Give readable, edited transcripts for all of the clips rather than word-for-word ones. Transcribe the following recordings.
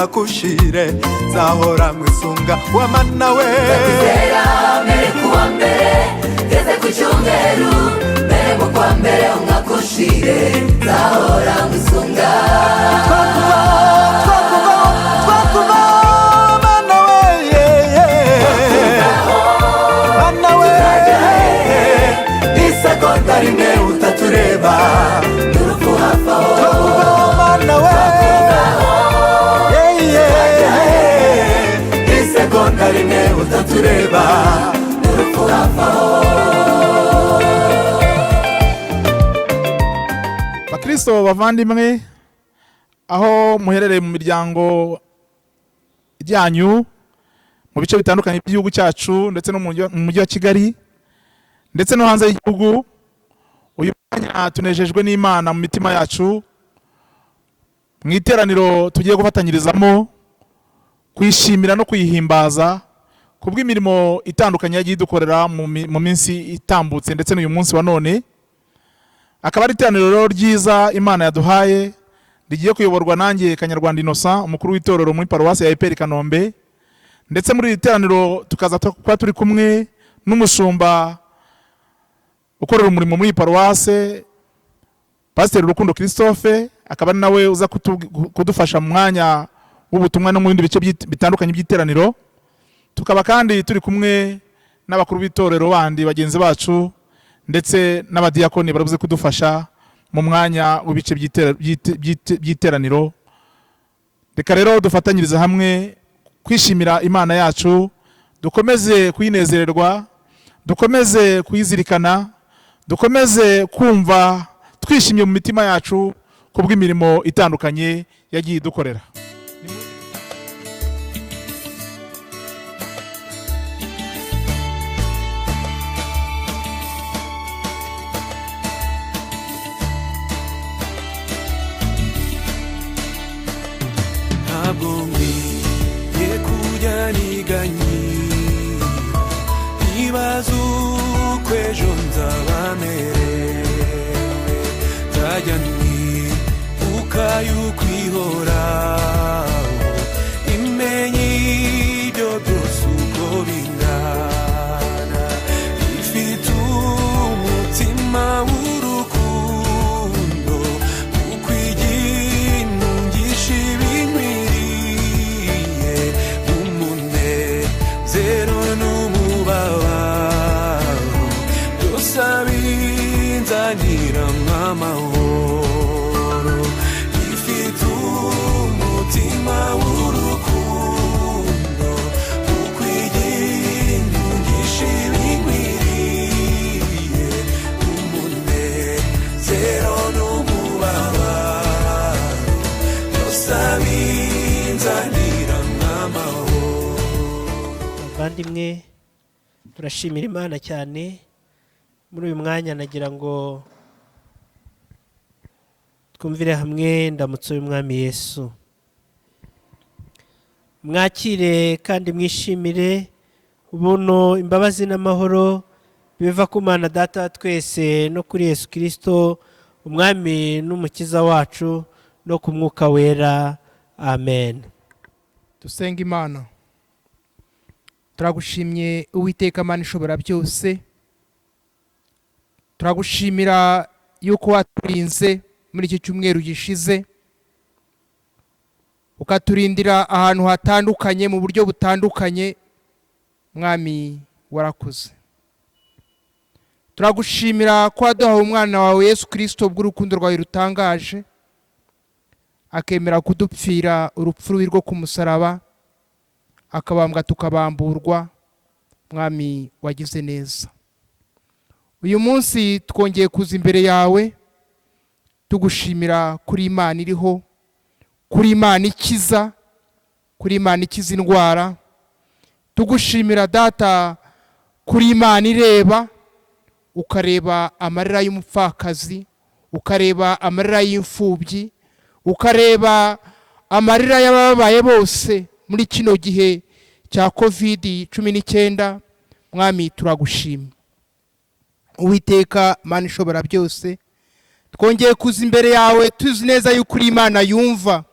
unkakushire zahora mwisunga wamana we Ndakuzera mbere kuwa mbere ngeze ku cyumweru mbere mu kwa mbere unkakushire zahora mwisunga twakuva mana we mana we isegonda rimwe utatureba n'urupfu hafi aho mana we isegonda rimwe utatureba n'urupfu hafi aho. Bakristo bavandimwe, aho muherereye mu miryango yanyu mu bice bitandukanye by'igihugu cyacu ndetse no mu mujyi wa Kigali ndetse no hanze y'igihugu, uyu mwanya tunejejwe n'Imana mu mitima yacu mu iteraniro tugiye gufatanyirizamo kwishimira no kuyihimbaza kubw'imirimo itandukanye yagiye idukorera mu minsi itambutse ndetse n'uyu munsi wa none. Akaba ari iteraniro ryiza Imana yaduhaye rigiye kuyoborwa nanjye Kanyarwanda Innocent, umukuru w'itorero muri paruwasi ya EPR Kanombe, ndetse muri iri teraniro tukaza kuba turi kumwe n'umushumba ukorera umurimo muri paruwase, Pasiteri Rukundo Christophe, akaba ari nawe uza kudufasha mu mwanya w'ubutumwa no mu bindi bice bitandukanye by'iteraniro. Tukaba kandi turi kumwe n'abakuru b'itorero bandi bagenzi bacu ndetse n'abadiyakoni barabuze kudufasha mu mwanya w'ibice by'iteraniro. Reka rero dufatanyiriza hamwe kwishimira Imana yacu, dukomeze kuyinezererwa, dukomeze kuyizirikana, dukomeze kumva twishimye mu mitima yacu kubw'imirimo itandukanye yagiye idukorera. Kwejo nzabamere tajyani ukayukwihora imenye ibyo byose uko bingana ifite umutima w'urukundo ukwiginungisha ibinkwiriye umunezero sabinzanira amahoro ifite umutima w'urukundo ukwiginungisha ibinkwiriye umunezero n'umubabaro sabinzanira amahoro. Bavandimwe, turashimira Imana cyane. Muri uyu mwanya nagira ngo twumvire hamwe ndamutso y'Umwami Yesu. Mwakire kandi mwishimire ubuntu, imbabazi n'amahoro biva ku Mana Data twese no kuri Yesu Kristo Umwami n'Umukiza wacu no ku Mwuka Wera. Amen. Dusenga Imana. Turagushimye Uwiteka Mana ishobora byose, turagushimira yuko waturinze muri iki cyumweru gishize, ukaturindira ahantu hatandukanye mu buryo butandukanye. Mwami warakoze. Turagushimira ko waduhaye umwana wawe Yesu Kristo bw'urukundo rwawe rutangaje, akemera kudupfira urupfu rubi rwo ku musaraba, akabambwa tukabamburwa. Mwami wagize neza. Uyu munsi twongeye kuza imbere yawe tugushimira kuri Imana iriho, kuri Imana ikiza, kuri Imana ikiza indwara. Tugushimira Data kuri Imana ireba, ukareba amarira y'umupfakazi, ukareba amarira y'imfubyi, ukareba amarira y'ababaye bose muri kino gihe cya COVID-19. Mwami turagushima. Uwiteka Mana ishobora byose, twongeye kuza imbere yawe tuzi neza yuko uri Imana yumva.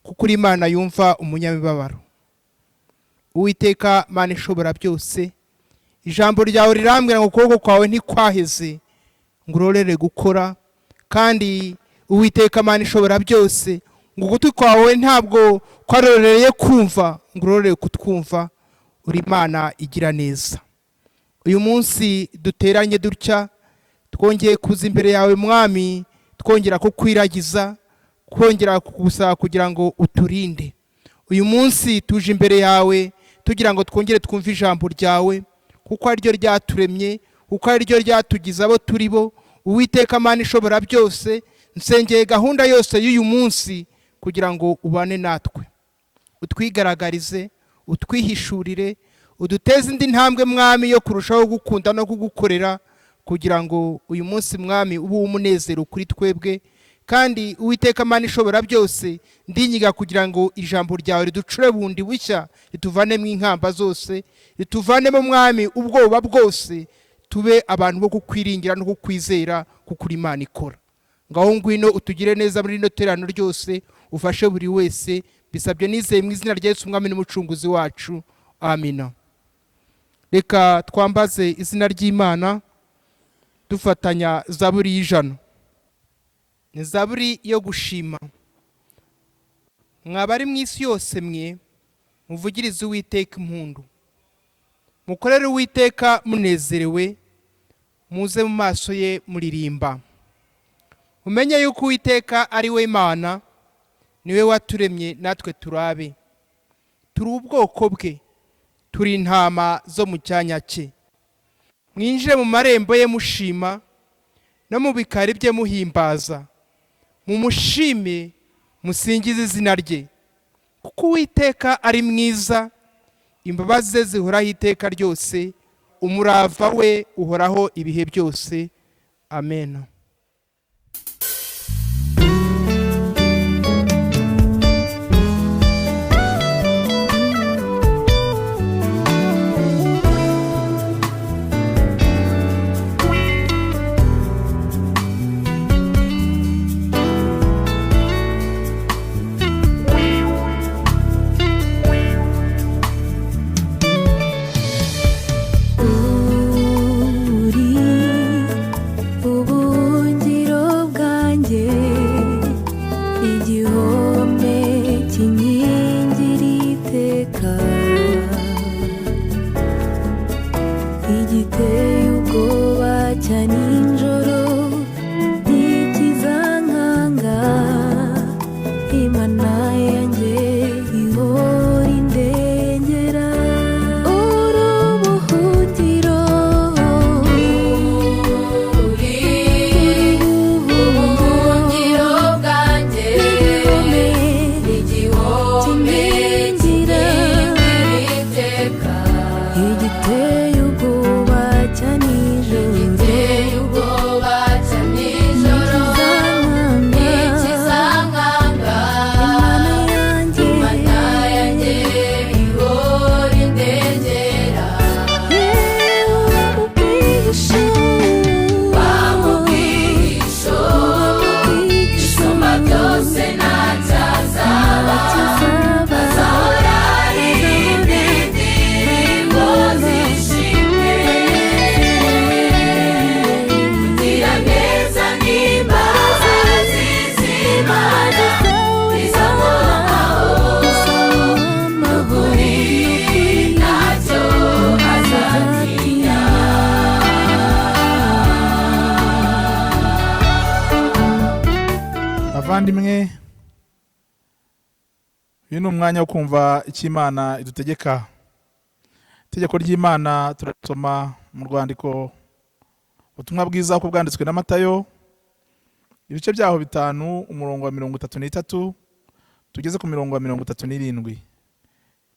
kuko uri Imana yumva umunyamibabaro. Uwiteka Mana ishobora byose, ijambo ryawe rirambwira ngo ukuboko kwawe ntikwaheze ngo urorere gukora, kandi Uwiteka Mana ishobora byose ngo ugutwi kwawe ntabwo kwarorereye kumva ngo urorere kutwumva. Uri Imana igira neza. Uyu munsi duteranye dutya, twongeye kuza imbere yawe Mwami, twongera kukwiragiza, twongera kugusaba kugira ngo uturinde. Uyu munsi tuje imbere yawe tugira ngo twongere twumve ijambo ryawe, kuko ari ryo ryaturemye, kuko ari ryo ryatugize abo turi bo. Uwiteka Mana ishobora byose, nsengeye gahunda yose y'uyu munsi kugira ngo ubane natwe, utwigaragarize, utwihishurire, uduteze indi ntambwe Mwami yo kurushaho gukunda no kugukorera, kugira ngo uyu munsi Mwami ube umunezero kuri twebwe. Kandi Uwiteka Mana ishobora byose, ndinyiga kugira ngo ijambo ryawe riducure bundi bushya, rituvanemo inkamba zose, rituvanemo Mwami ubwoba bwose, tube abantu bo kukwiringira no kukwizera, kuko uri Imana ikora. Ngaho ngwino utugire neza muri rino terano ryose, ufashe buri wese, bisabye nizeye mu izina rya Yesu Umwami n'umucunguzi wacu, amina. Reka twambaze izina ry'Imana dufatanya zaburi y'ijana. Ni zaburi yo gushima. Mwabari mu isi yose mwe, muvugirize Uwiteka impundu, mukorere Uwiteka munezerewe, muze mu maso ye muririmba. Umenye yuko Uwiteka ari we Imana, niwe waturemye natwe turabe. Turi ubwoko bwe, turi intama zo mu cyanya cye. Mwinjire mu marembo ye mushima, no mu bikari bye muhimbaza. Mumushime, musingize izina rye, kuko Uwiteka ari mwiza, imbabazi ze zihoraho iteka ryose, umurava we uhoraho ibihe byose. Amen. Bavandimwe, uyu ni umwanya wo kumva icyo Imana idutegeka. Itegeko ry'Imana turasoma mu rwandiko ubutumwa bwiza uko bwanditswe na Matayo, ibice byaho 5 umurongo wa 33 tugeze ku mirongo wa 37.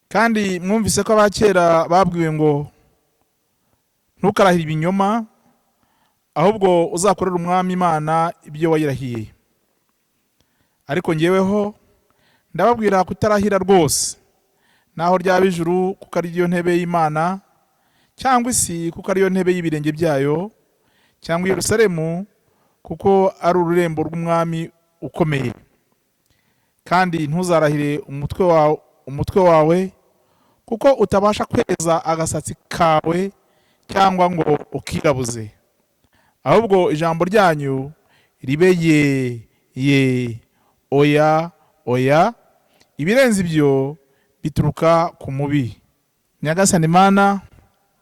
Kandi mwumvise ko abakera babwiwe ngo ntukarahire ibinyoma, ahubwo uzakorera Umwami Imana ibyo wayirahiye. Ariko ngeweho ndababwira kutarahira rwose, naho ryaba ijuru kuko ari ryo ntebe y'Imana, cyangwa isi kuko ari yo ntebe y'ibirenge byayo, cyangwa Yerusalemu kuko ari ururembo rw'Umwami ukomeye. kandi ntuzarahire umutwe wawe kuko utabasha kweza agasatsi kawe cyangwa ngo ukirabuze, ahubwo ijambo ryanyu ribe ye oya oya, ibirenze ibyo bituruka ku mubi. Nyagasani Mana,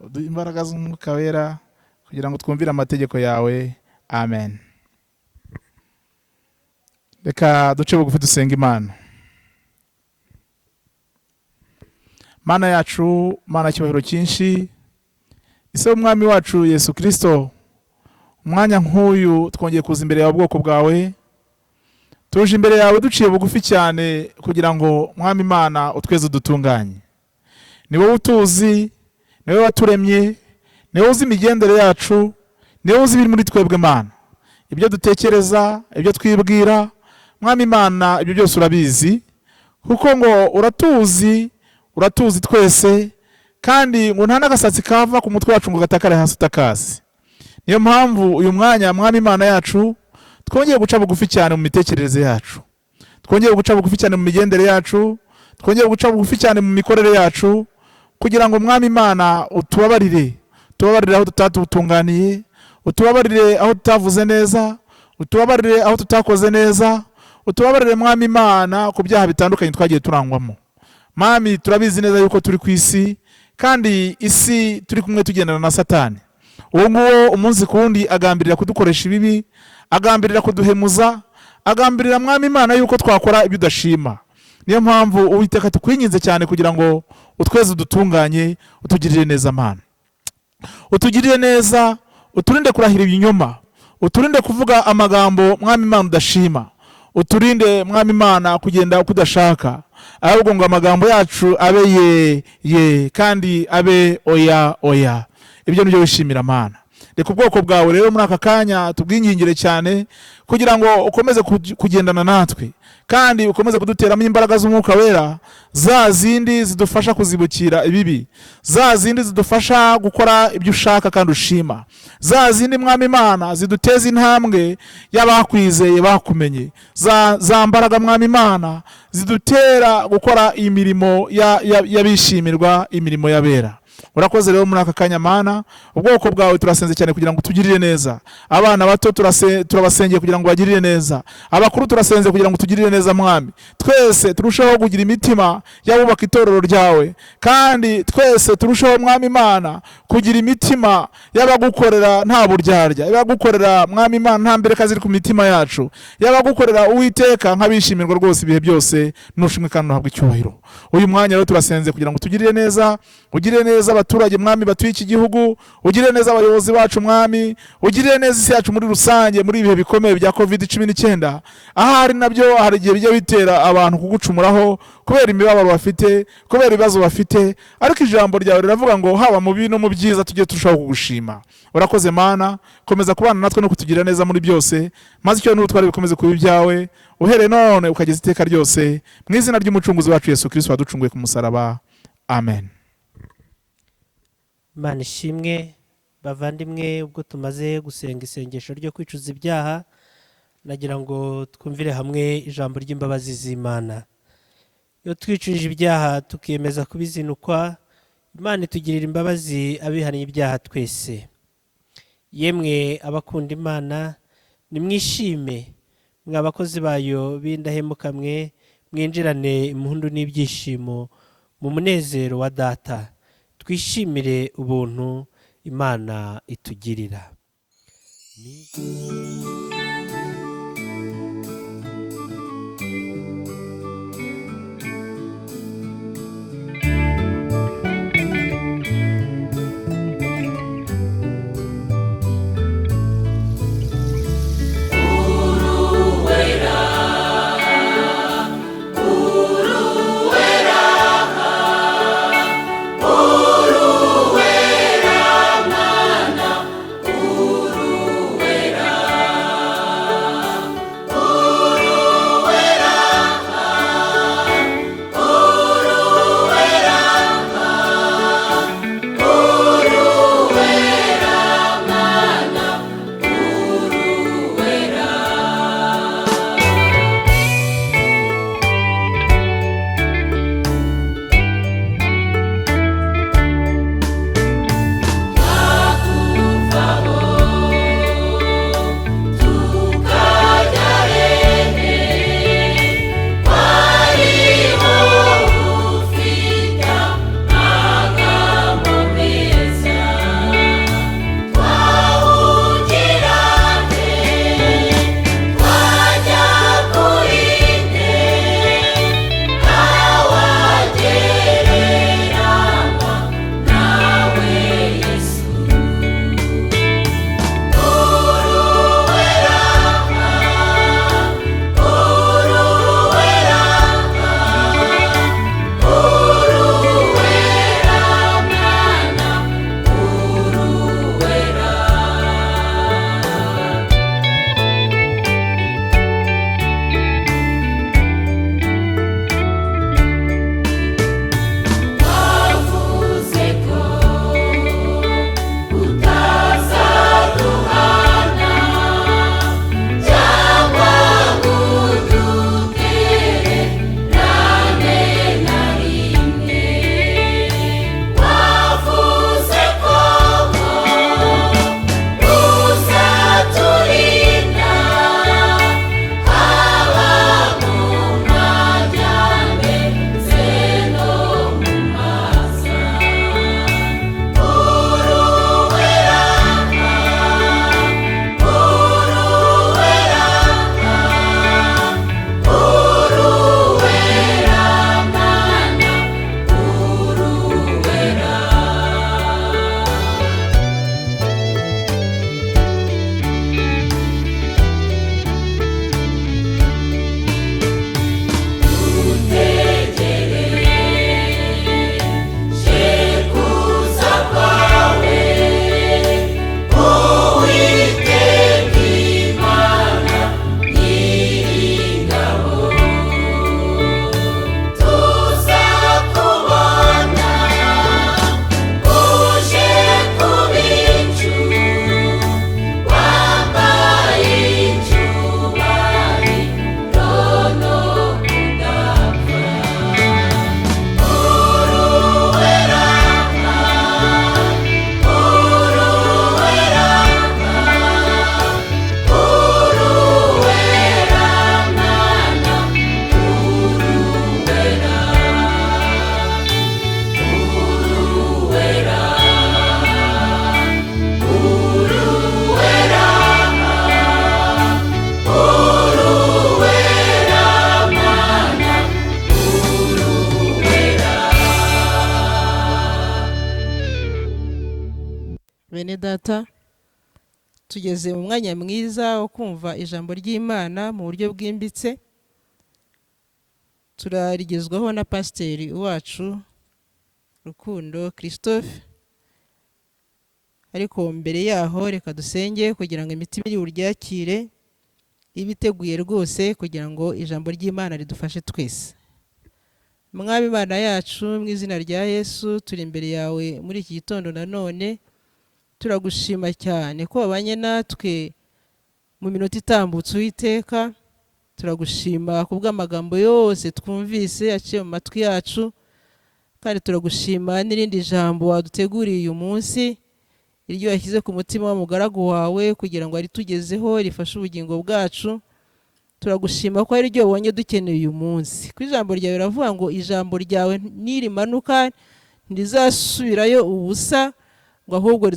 uduhe imbaraga z'umwuka wera kugira ngo twumvire amategeko yawe. Amen. Reka duce bugufi dusenga Imana. Mana yacu, Mana cyubahiro cyinshi, ise umwami wacu Yesu Kristo, umwanya nk'uyu twongeye kuza imbere yawe ubwoko bwawe, tuje imbere yawe duciye bugufi cyane kugira ngo mwami Imana utweze udutunganye. Ni wowe utuzi, ni wowe waturemye, ni wowe uzi imigendere yacu, ni wowe uzi ibiri muri twebwe Mana, ibyo dutekereza, ibyo twibwira. Mwami Imana, ibyo byose urabizi, kuko ngo uratuzi twese, kandi ngo nta n'agasatsi kava ku mutwe wacu ngo gatakare hasi utakazi. Niyo mpamvu uyu mwanya Mwami Imana yacu twongeye guca bugufi cyane mu mitekerereze yacu, twongeye guca bugufi cyane mu migendere yacu, twongeye guca bugufi cyane mu mikorere yacu, kugira ngo Mwami Imana utubabarire aho tutatutunganiye, utubabarire aho tutavuze neza, utubabarire aho tutakoze neza, utubabarire Mwami Imana ku byaha bitandukanye twagiye turangwamo. Mwami, turabizi neza yuko turi ku isi, kandi isi turi kumwe tugendana na Satani. Uwo nguwo umunsi kundi agambirira kudukoresha ibibi, agambirira kuduhemuza, agambirira Mwami Imana yuko twakora ibyo udashima. Niyo mpamvu Uwiteka tukwinginze cyane kugira ngo utweze udutunganye, utugirire neza Mana, utugirire neza, uturinde kurahira ibinyoma, uturinde kuvuga amagambo Mwami Imana udashima, uturinde Mwami Imana kugenda uko udashaka, ahubwo ngo amagambo yacu abe ye kandi abe oya oya. Ibyo nibyo wishimira Mana. Reka ubwoko bwawe rero muri aka kanya tubwingingire cyane kugira ngo ukomeze kugendana natwe, kandi ukomeze kuduteramo imbaraga z'umwuka wera, za zindi zidufasha kuzibukira ibibi, za zindi zidufasha gukora ibyo ushaka kandi ushima, za zindi Mwami Imana ziduteza intambwe y'abakwizeye bakumenye, za mbaraga Mwami Imana zidutera gukora imirimo y'abishimirwa, imirimo y'abera. Urakoze rero muri aka kanya Mana, ubwoko bwawe turasenze cyane kugira ngo tugirire neza. Abana bato turabasengeye kugira ngo bagirire neza, abakuru turasenze kugira ngo tugirire neza Mwami. Twese turushaho kugira imitima y'abubaka itorero ryawe, kandi twese turushaho Mwami Imana kugira imitima y'abagukorera nta buryarya, y'abagukorera Mwami Imana nta mbereka ziri ku mitima yacu, y'abagukorera Uwiteka nk'abishimirwa rwose ibihe byose. Nushimwe kandi uhabwe icyubahiro. Uyu mwanya rero turasenze kugira ngo tugirire neza, ugirire neza abaturage Mwami batuye iki gihugu, ugirire neza abayobozi bacu Mwami, ugirire neza isi yacu muri rusange muri ibihe bikomeye bya COVID-19. Ahari nabyo hari igihe bijya bitera abantu kugucumuraho kubera imibabaro bafite, kubera ibibazo bafite, ariko ijambo ryawe riravuga ngo haba mu bibi no mu byiza tujye turushaho kugushima. Urakoze Mana, komeza kubana natwe no kutugira neza muri byose, maze icyo n'ubutware bikomeze kuba ibyawe, uhereye none ukageza iteka ryose, mu izina ry'umucunguzi wacu Yesu Kristo waducunguye ku musaraba. Amen. Imana ishimwe. Bavandimwe, ubwo tumaze gusenga isengesho ryo kwicuza ibyaha, nagira ngo twumvire hamwe ijambo ry'imbabazi z'Imana. Iyo twicuje ibyaha tukiyemeza kubizinukwa, Imana itugirira imbabazi abihaniye ibyaha twese. Yemwe abakunda Imana, nimwishime, mwa bakozi bayo b'indahemuka mwe, mwinjirane impundu n'ibyishimo mu munezero wa Data. Twishimire ubuntu Imana itugirira. bene data, tugeze mu mwanya mwiza wo kumva ijambo ry'Imana mu buryo bwimbitse. Turarigezwaho na pasiteri wacu Rukundo Christophe, ariko mbere yaho reka dusenge kugira ngo imitima iri buryakire ibiteguye rwose kugira ngo ijambo ry'Imana ridufashe twese. Mwami Imana yacu, mu izina rya Yesu turi imbere yawe muri iki gitondo nanone, turagushima cyane ko wabanye natwe mu minota itambutse Uwiteka. Turagushima kubw'amagambo yose twumvise yaciye mu matwi yacu, kandi turagushima n'irindi jambo waduteguriye uyu munsi, iryo yashyize ku mutima w'umugaragu wawe kugira ngo aritugezeho rifashe ubugingo bwacu. Turagushima ko ari ryo wabonye dukeneye uyu munsi. Ku ijambo ryawe riravuga ngo ijambo ryawe nirimanuka ntirizasubirayo ubusa, ngo ahubwo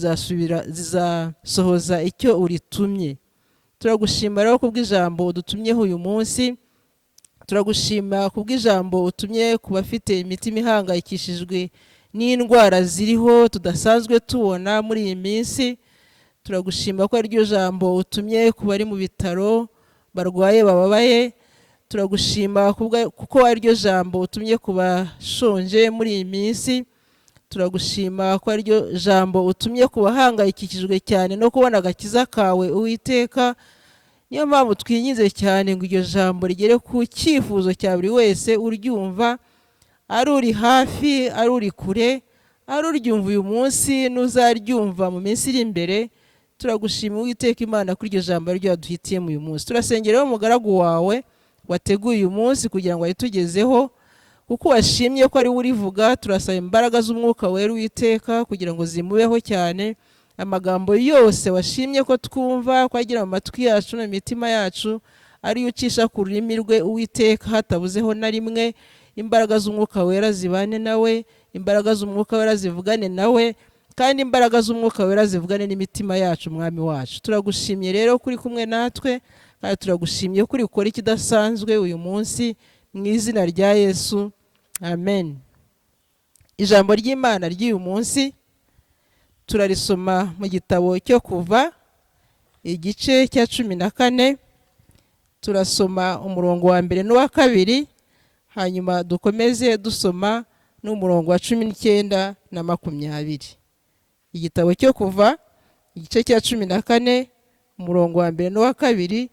rizasohoza icyo uritumye. Turagushima rero kubw'ijambo udutumyeho uyu munsi. Turagushima kubw'ijambo utumye ku bafite imitima ihangayikishijwe n'indwara ziriho tudasanzwe tubona muri iyi minsi. Turagushima ko ariryo jambo utumye ku bari mu bitaro barwaye bababaye. Turagushima kuko ariryo jambo utumye ku bashonje muri iyi minsi. Turagushima ko ariryo jambo utumye ku bahangayikishijwe cyane no kubona agakiza kawe Uwiteka. Niyo mpamvu twinyize cyane ngo iryo jambo rigere ku cyifuzo cya buri wese uryumva, ari uri hafi, ari uri kure, ari uryumva uyu munsi n'uzaryumva mu minsi iri imbere. Turagushima Uwiteka Imana kuri iryo jambo ryo yaduhitiyemo uyu munsi. Turasengera umugaragu wawe wateguye uyu munsi kugira ngo ayitugezeho, kuko washimye ko ari we urivuga. Turasaba imbaraga z'umwuka wera Uwiteka kugira ngo zimubeho cyane. Amagambo yose washimye ko twumva, ko agira mu matwi yacu no mu mitima yacu, ari ucisha ku rurimi rwe Uwiteka hatabuzeho na rimwe. Imbaraga z'umwuka wera zibane nawe, imbaraga z'umwuka wera zivugane nawe, kandi imbaraga z'umwuka wera zivugane n'imitima yacu Mwami wacu. Turagushimye rero kuri kumwe natwe, kandi turagushimye kuri gukora ikidasanzwe uyu munsi, mu izina rya Yesu, amen. Ijambo ry'Imana ry'uyu munsi turarisoma mu gitabo cyo Kuva igice cya 14. Turasoma umurongo wa mbere n'uwa kabiri, hanyuma dukomeze dusoma n'umurongo wa 19 na 20. Igitabo cyo Kuva igice cya 14 umurongo wa mbere n'uwa kabiri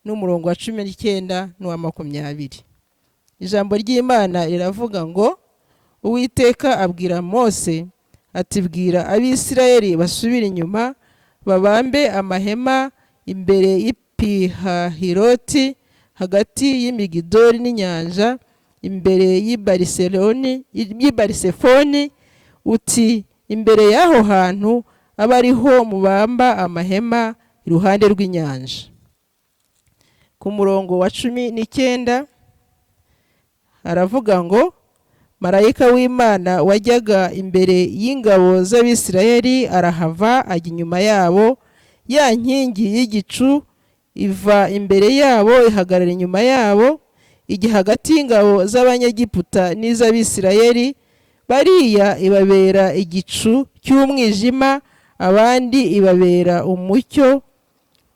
n'umurongo wa 19 n'uwa 20. Ijambo ry'Imana riravuga ngo, Uwiteka abwira Mose ati, bwira Abisirayeli basubire inyuma, babambe amahema imbere y'Ipihahiroti hagati y'Imigidoli n'inyanja, imbere y'Ibarisefoni. Uti, imbere y'aho hantu aba ariho mubamba amahema iruhande rw'inyanja. Ku murongo wa 19 aravuga ngo, marayika w'Imana wajyaga imbere y'ingabo z'Abisirayeli arahava ajya inyuma yabo. Ya nkingi y'igicu iva imbere yabo ihagarara inyuma yabo, ijya hagati y'ingabo z'Abanyegiputa n'iz'Abisirayeli. Bariya ibabera igicu cy'umwijima, abandi ibabera umucyo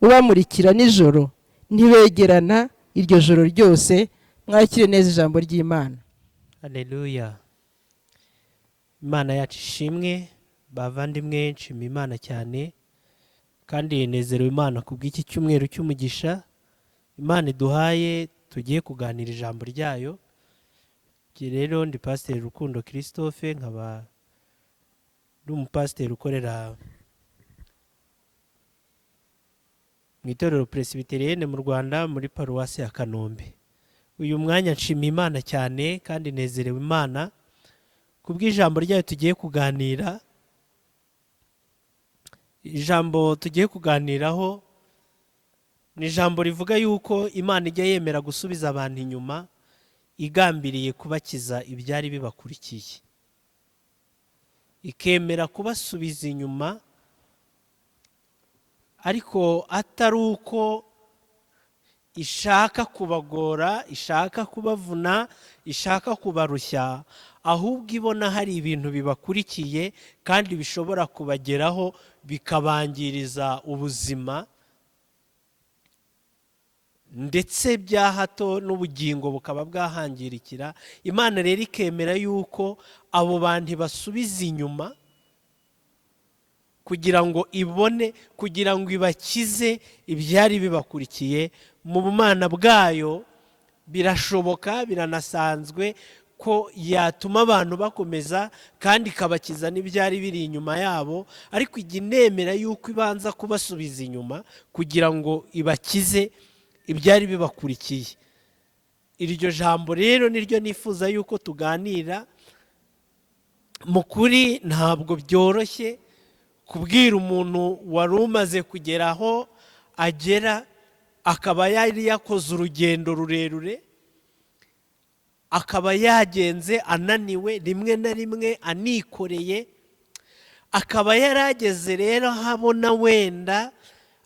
ubamurikira nijoro. Ntibegerana iryo joro ryose. Mwakire neza ijambo ry'Imana. Haleluya. Imana yacu ishimwe. Bavandimwe, nshima Imana cyane kandi nezerewe Imana kubw'iki cyumweru cy'umugisha Imana iduhaye tugiye kuganira ijambo ryayo. Rero ndi Pasiteri Rukundo Christophe, nkaba ndi umupasiteri ukorera mu itorero Presbyterienne mu Rwanda muri paruwasi ya Kanombe. Uyu mwanya nshima Imana cyane kandi nezerewe Imana kubw'ijambo ryayo tugiye kuganira. Ijambo tugiye kuganiraho ni ijambo rivuga yuko Imana ijya yemera gusubiza abantu inyuma, igambiriye kubakiza ibyari bibakurikiye, ikemera kubasubiza inyuma, ariko atari uko ishaka kubagora, ishaka kubavuna, ishaka kubarushya, ahubwo ibona hari ibintu bibakurikiye kandi bishobora kubageraho bikabangiriza ubuzima ndetse bya hato n'ubugingo bukaba bwahangirikira. Imana rero ikemera yuko abo bantu basubiza inyuma kugira ngo ibone, kugira ngo ibakize ibyari bibakurikiye. Mu bumana bwayo birashoboka, biranasanzwe ko yatuma abantu bakomeza kandi ikabakiza n'ibyari biri inyuma yabo, ariko ijya inemera yuko ibanza kubasubiza inyuma kugira ngo ibakize ibyari bibakurikiye. Iryo jambo rero niryo nifuza yuko tuganira. Mu kuri ntabwo byoroshye kubwira umuntu wari umaze kugera aho agera, akaba yari yakoze urugendo rurerure, akaba yagenze ananiwe, rimwe na rimwe anikoreye, akaba yarageze rero habona wenda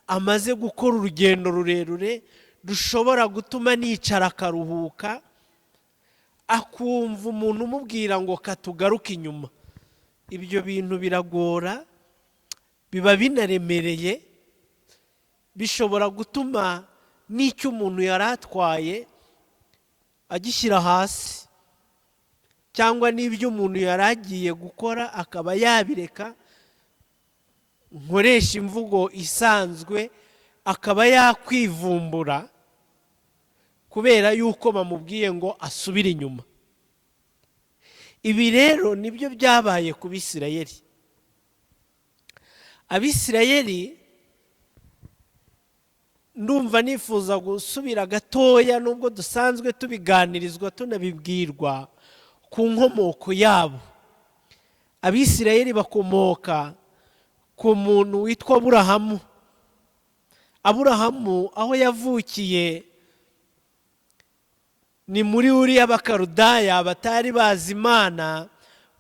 amaze gukora urugendo rurerure rushobora gutuma nicara akaruhuka, akumva umuntu umubwira ngo katugaruke inyuma. Ibyo bintu biragora, biba binaremereye, bishobora gutuma n'icyo umuntu yari atwaye agishyira hasi, cyangwa n'ibyo umuntu yari agiye gukora akaba yabireka. Nkoresha imvugo isanzwe, akaba yakwivumbura kubera yuko bamubwiye ngo asubire inyuma. Ibi rero nibyo byabaye ku Bisirayeli. Abisirayeli, ndumva nifuza gusubira gatoya, nubwo dusanzwe tubiganirizwa tunabibwirwa, ku nkomoko yabo. Abisirayeli bakomoka ku muntu witwa Aburahamu. Aburahamu aho yavukiye ni muri Uriya b'Abakaludaya, batari bazi Imana,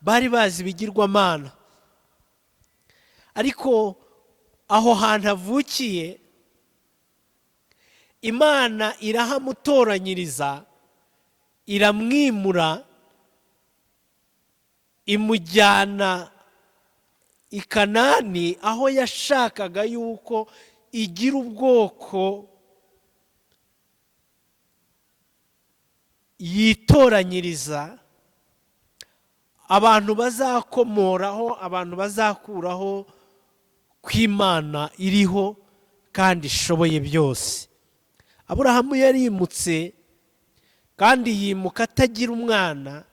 bari bazi ibigirwamana. Ariko aho hantu avukiye, Imana irahamutoranyiriza, iramwimura, imujyana i Kanani, aho yashakaga yuko igira ubwoko yitoranyiriza, abantu bazakomoraho, abantu bazakuraho kw'Imana iriho kandi ishoboye byose. Aburahamu yarimutse, kandi yimuka atagira umwana,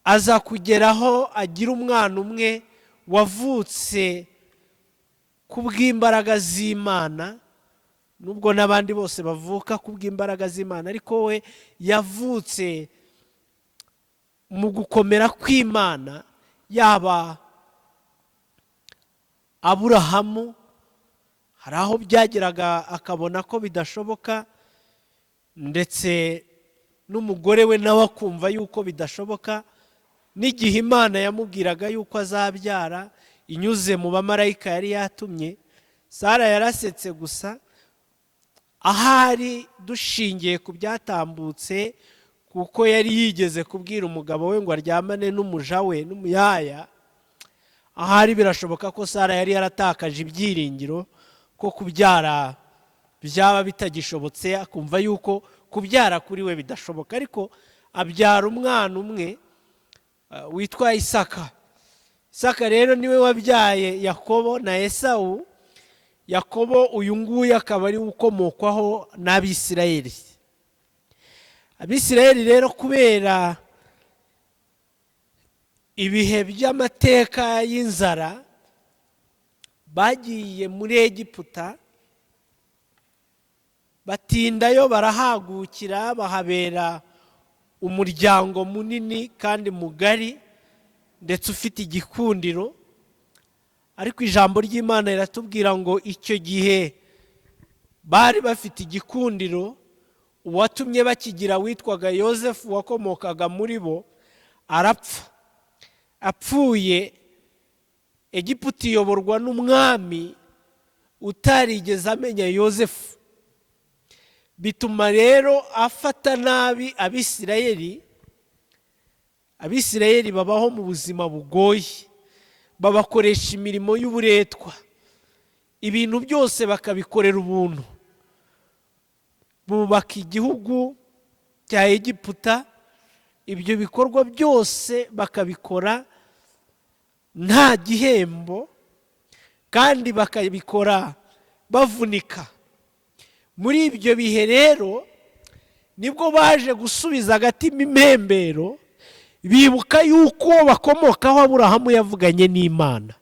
aza kugeraho agira umwana umwe wavutse ku bw'imbaraga z'Imana, nubwo n'abandi bose bavuka ku bw'imbaraga z'Imana, ariko we yavutse mu gukomera kw'Imana. Yaba Aburahamu, hari aho byageraga akabona ko bidashoboka, ndetse n'umugore we nawe akumva yuko bidashoboka. N'igihe Imana yamubwiraga yuko azabyara inyuze mu bamarayika yari yatumye, Sara yarasetse gusa. Ahari dushingiye ku byatambutse, kuko yari yigeze kubwira umugabo we ngo aryamane n'umuja we n'umuyaya, ahari birashoboka ko Sara yari yaratakaje ibyiringiro ko kubyara byaba bitagishobotse, akumva yuko kubyara kuri we bidashoboka. Ariko abyara umwana umwe witwa Isaka. Isaka rero niwe wabyaye Yakobo na Esawu. Yakobo uyu nguyu akaba ari ukomokwaho n'Abisirayeli. Abisirayeli rero kubera ibihe by'amateka y'inzara, bagiye muri Egiputa, batindayo, barahagukira, bahabera umuryango munini kandi mugari ndetse ufite igikundiro. Ariko ijambo ry'Imana riratubwira ngo icyo gihe bari bafite igikundiro, uwatumye bakigira witwaga Yosefu wakomokaga muri bo arapfa. Apfuye, Egiputa iyoborwa n'umwami utarigeze amenya Yosefu. Bituma rero afata nabi Abisirayeli. Abisirayeli babaho mu buzima bugoye, babakoresha imirimo y'uburetwa, ibintu byose bakabikorera ubuntu. Bubaka igihugu cya Egiputa, ibyo bikorwa byose bakabikora nta gihembo, kandi bakabikora bavunika. Muri ibyo bihe rero nibwo baje gusubiza agatima impembero, bibuka yuko bakomokaho Aburahamu yavuganye n'Imana,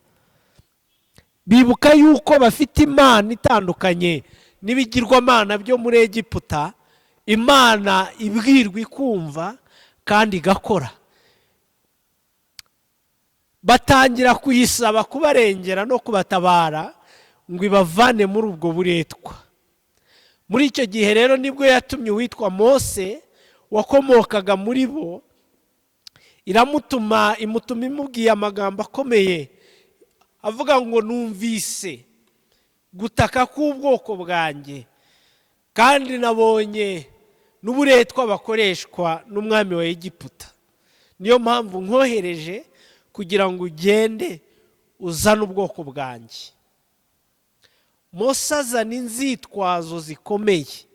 bibuka yuko bafite Imana itandukanye n'ibigirwamana byo muri Egiputa, Imana ibwirwa ikumva kandi igakora. Batangira kuyisaba kubarengera no kubatabara ngo ibavane muri ubwo buretwa. Muri icyo gihe rero nibwo yatumye uwitwa Mose wakomokaga muri bo, imutuma imubwiye amagambo akomeye avuga ngo numvise gutaka k'ubwoko bwanjye, kandi nabonye n'uburetwa bakoreshwa n'umwami wa Egiputa. Niyo mpamvu nkohereje kugira ngo ugende uzane ubwoko bwanjye. Mose azana inzitwazo zikomeye,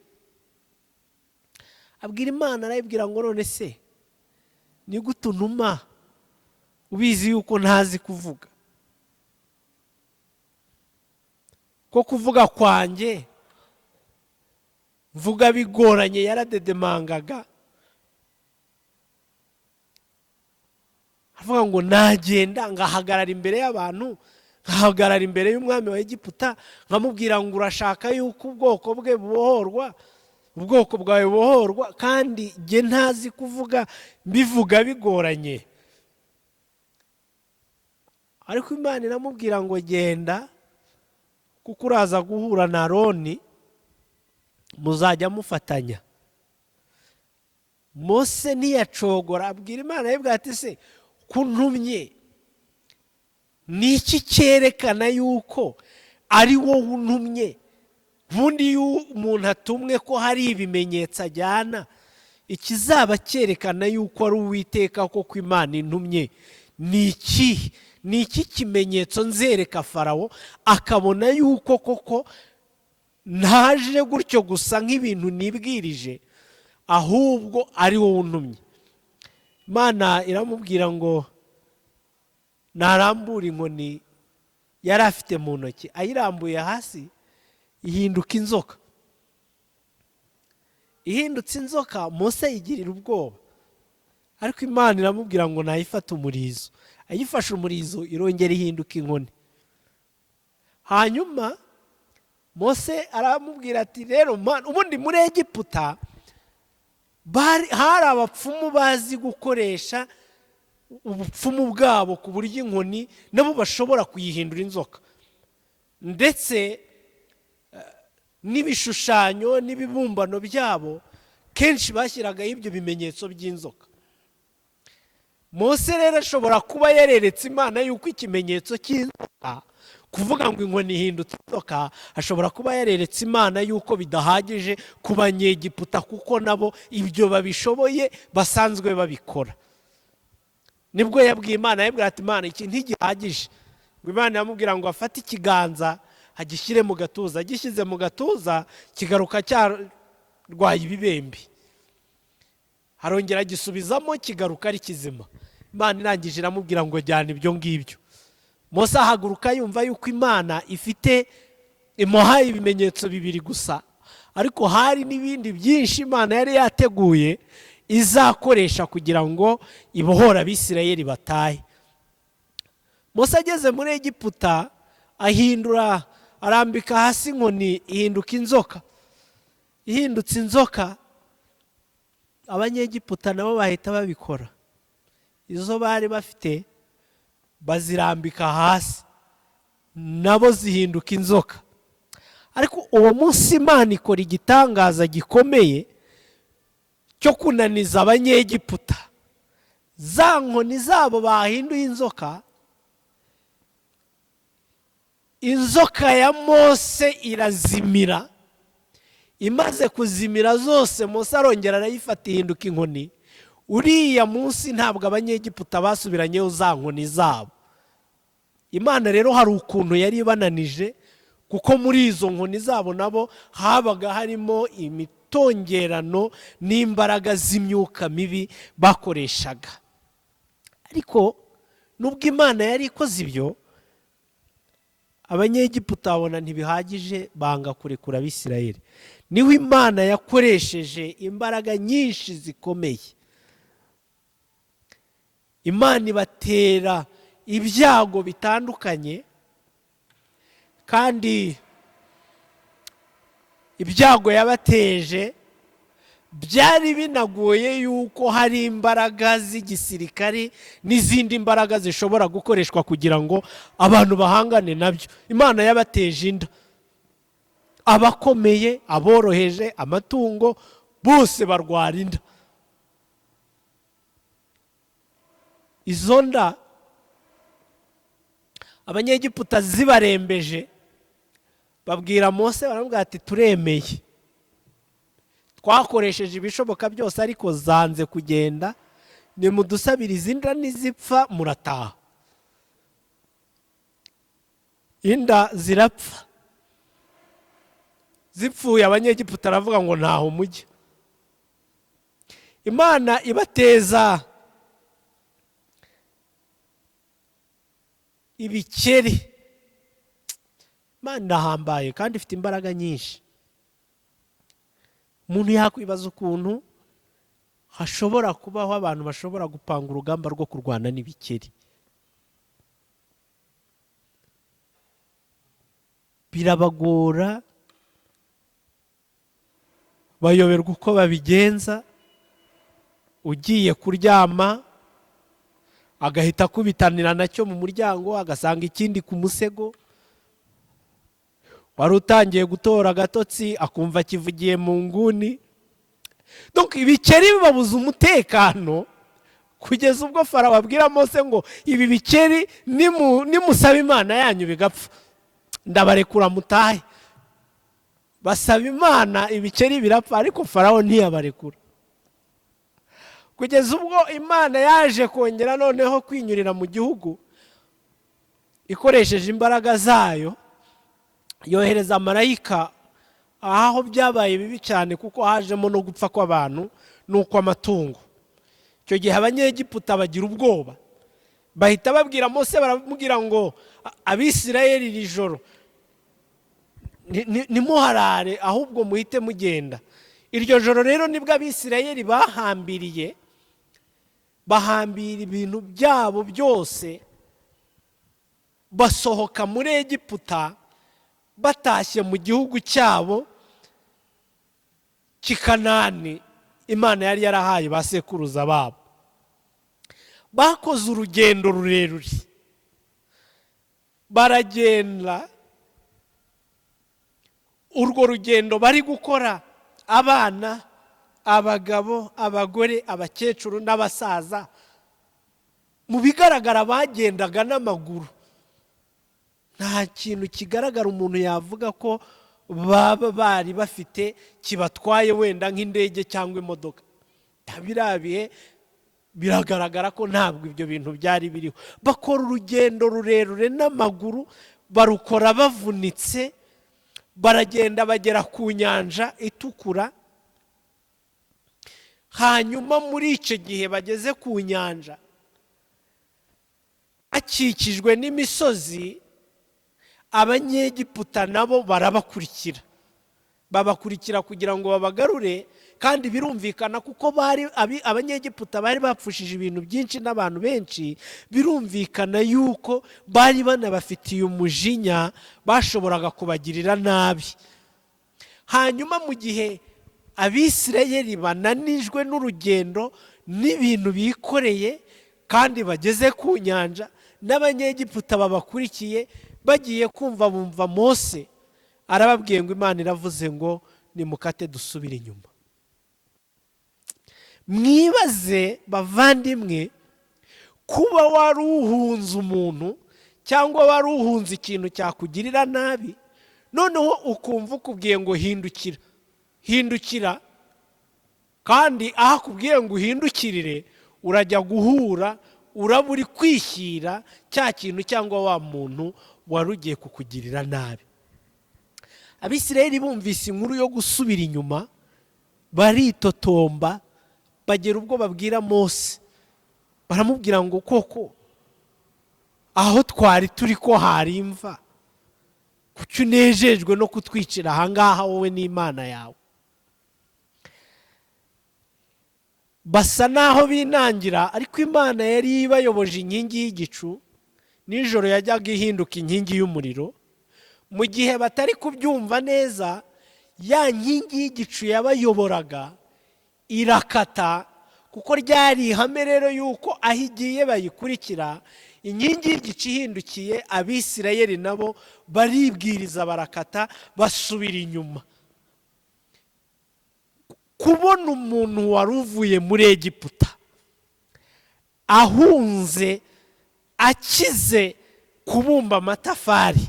abwira Imana, arayibwira ngo none se ni gute untuma ubizi yuko ntazi kuvuga? Ko kuvuga kwanjye mvuga bigoranye, yaradedemangaga. Avuga ngo nagenda ngahagarara imbere y'abantu, ngahagarara imbere y'umwami wa Egiputa, nkamubwira ngo urashaka yuko ubwoko bwe bubohorwa, ubwoko bwawe bubohorwa, kandi jye ntazi kuvuga, mbivuga bigoranye. Ariko Imana iramubwira ngo genda, kuko uraza guhura na Aroni, muzajya mufatanya. Mose ntiyacogora, abwira Imana, yibwira ati se kuntumye ni iki cyerekana yuko ari wowe untumye? Ubundi iyo umuntu atumwe ko hari ibimenyetso ajyana, ikizaba cyerekana yuko ari Uwiteka koko Imana intumye ni iki? Ni iki kimenyetso nzereka Farawo akabona yuko koko ntaje gutyo gusa nk'ibintu nibwirije, ahubwo ari wowe untumye? Imana iramubwira ngo narambura inkoni yari afite mu ntoki, ayirambuye hasi ihinduka inzoka. Ihindutse inzoka, Mose yigirira ubwoba, ariko Imana iramubwira ngo nayifate umurizo. Ayifashe umurizo, irongera ihinduka inkoni. Hanyuma Mose aramubwira ati rero ubundi muri Egiputa hari abapfumu bazi gukoresha ubupfumu bwabo ku buryo inkoni nabo bashobora kuyihindura inzoka, ndetse n'ibishushanyo n'ibibumbano byabo kenshi bashyiragaho ibyo bimenyetso by'inzoka. Mose rero ashobora kuba yareretse Imana yuko ikimenyetso cy'inzoka, kuvuga ngo inkoni ihindutse inzoka, ashobora kuba yareretse Imana yuko bidahagije ku Banyegiputa, kuko nabo ibyo babishoboye basanzwe babikora. Nibwo yabwiye Imana, yabwira ati Imana, iki ntigihagije. Ngo Imana yamubwira ngo afate ikiganza agishyire mu gatuza, agishyize mu gatuza kigaruka cyarwaye ibibembe, harongera agisubizamo kigaruka ari kizima. Imana irangije iramubwira ngo jyana ibyo ngibyo. Mose ahaguruka yumva yuko Imana imuhaye ibimenyetso bibiri gusa, ariko hari n'ibindi byinshi Imana yari yateguye izakoresha kugira ngo ibohore Abisirayeli batahe. Mose ageze muri Egiputa, arambika hasi inkoni ihinduka inzoka. Ihindutse inzoka, Abanyegiputa nabo bahita babikora. Izo bari bafite bazirambika hasi, nabo zihinduka inzoka. Ariko uwo munsi Imana ikora igitangaza gikomeye cyo kunaniza Abanyegiputa. Za nkoni zabo bahinduye inzoka, inzoka ya Mose irazimira. Imaze kuzimira zose, Mose arongera arayifata ihinduka inkoni. Uriya munsi ntabwo Abanyegiputa basubiranyeho za nkoni zabo. Imana rero hari ukuntu yari ibananije, kuko muri izo nkoni zabo nabo habaga harimo imitongerano n'imbaraga z'imyuka mibi bakoreshaga. Ariko nubwo Imana yari ikoze ibyo, Abanyegiputa babona ntibihagije, banga kurekura Abisirayeli. Niho Imana yakoresheje imbaraga nyinshi zikomeye. Imana ibatera ibyago bitandukanye, kandi ibyago yabateje byari binagoye yuko hari imbaraga z'igisirikare n'izindi mbaraga zishobora gukoreshwa kugira ngo abantu bahangane nabyo. Imana yabateje inda, abakomeye, aboroheje, amatungo, bose barwara inda. Izo nda Abanyegiputa zibarembeje, babwira Mose, baramubwira ati turemeye, twakoresheje ibishoboka byose ariko zanze kugenda, nimudusabire izi nda nizipfa murataha. Inda zirapfa, zipfuye Abanyegiputa aravuga ngo ntaho mujya. Imana ibateza ibikeri. Imana irahambaye kandi ifite imbaraga nyinshi. Umuntu yakwibaza ukuntu hashobora kubaho abantu bashobora gupanga urugamba rwo kurwana n'ibikeri. Birabagora, bayoberwa uko babigenza. Ugiye kuryama agahita akubitanira nacyo mu muryango, agasanga ikindi ku musego. Wari utangiye gutora agatotsi akumva kivugiye mu nguni. Donc ibikeri bibabuza umutekano, kugeza ubwo Farawo abwira Mose ngo ibi bikeri nimusaba Imana yanyu bigapfa, ndabarekura mutahe. Basaba Imana, ibikeri birapfa, ariko Farawo ntiyabarekura. Kugeza ubwo Imana yaje kongera noneho kwinyurira mu gihugu ikoresheje imbaraga zayo, yohereza marayika aho byabaye bibi cyane, kuko hajemo no gupfa kw'abantu nuko amatungo. Icyo gihe Abanyegiputa bagira ubwoba, bahita babwira Mose, baramubwira ngo Abisirayeli iri joro nimuharare, ahubwo muhite mugenda. Iryo joro rero nibwo Abisirayeli bahambira ibintu byabo byose, basohoka muri Egiputa batashye mu gihugu cyabo cy'Ikanani Imana yari yarahaye ba sekuruza babo. Bakoze urugendo rurerure, baragenda. Urwo rugendo bari gukora, abana, abagabo, abagore, abakecuru n'abasaza, mu bigaragara bagendaga n'amaguru. Nta kintu kigaragara umuntu yavuga ko baba bari bafite kibatwaye wenda nk'indege cyangwa imodoka. Birabiye biragaragara ko ntabwo ibyo bintu byari biriho. Bakora urugendo rurerure n'amaguru, barukora bavunitse, baragenda bagera ku nyanja itukura. Hanyuma muri icyo gihe bageze ku nyanja, akikijwe n'imisozi, Abanyegiputa nabo babakurikira kugira ngo babagarure. Kandi birumvikana kuko Abanyegiputa bari bapfushije ibintu byinshi n'abantu benshi, birumvikana yuko bari banabafitiye umujinya, bashoboraga kubagirira nabi. Hanyuma mu gihe Abisirayeli bananijwe n'urugendo n'ibintu bikoreye, kandi bageze ku nyanja, n'Abanyegiputa babakurikiye, bagiye kumva bumva Mose arababwiye ngo Imana iravuze ngo nimukate dusubire inyuma. Mwibaze bavandimwe, kuba wari uhunze umuntu cyangwa wari uhunze ikintu cyakugirira nabi, noneho ukumva ukubwiye ngo hindukira, kandi aho akubwiye ngo uhindukirire urajya guhura uraba uri kwishyira cya kintu cyangwa wa muntu wari ugiye kukugirira nabi. Abisirayeli bumvise inkuru yo gusubira inyuma baritotomba, bagera ubwo babwira Mose, baramubwira ngo koko aho twari turi ko hari imva, kuki unejejwe no kutwicira ahangaha wowe n'Imana yawe? Basa naho binangira, ariko Imana yari ibayoboje inkingi y'igicu, nijoro yajyaga ihinduka inkingi y'umuriro. Mu gihe batari kubyumva neza, ya nkingi y'igicu yabayoboraga irakata, kuko ryari ihame rero yuko aho igiye bayikurikira. Inkingi y'igicu ihindukiye, Abisirayeli nabo baribwiriza barakata basubira inyuma. Kubona umuntu wari uvuye muri Egiputa ahunze, akize kubumba amatafari,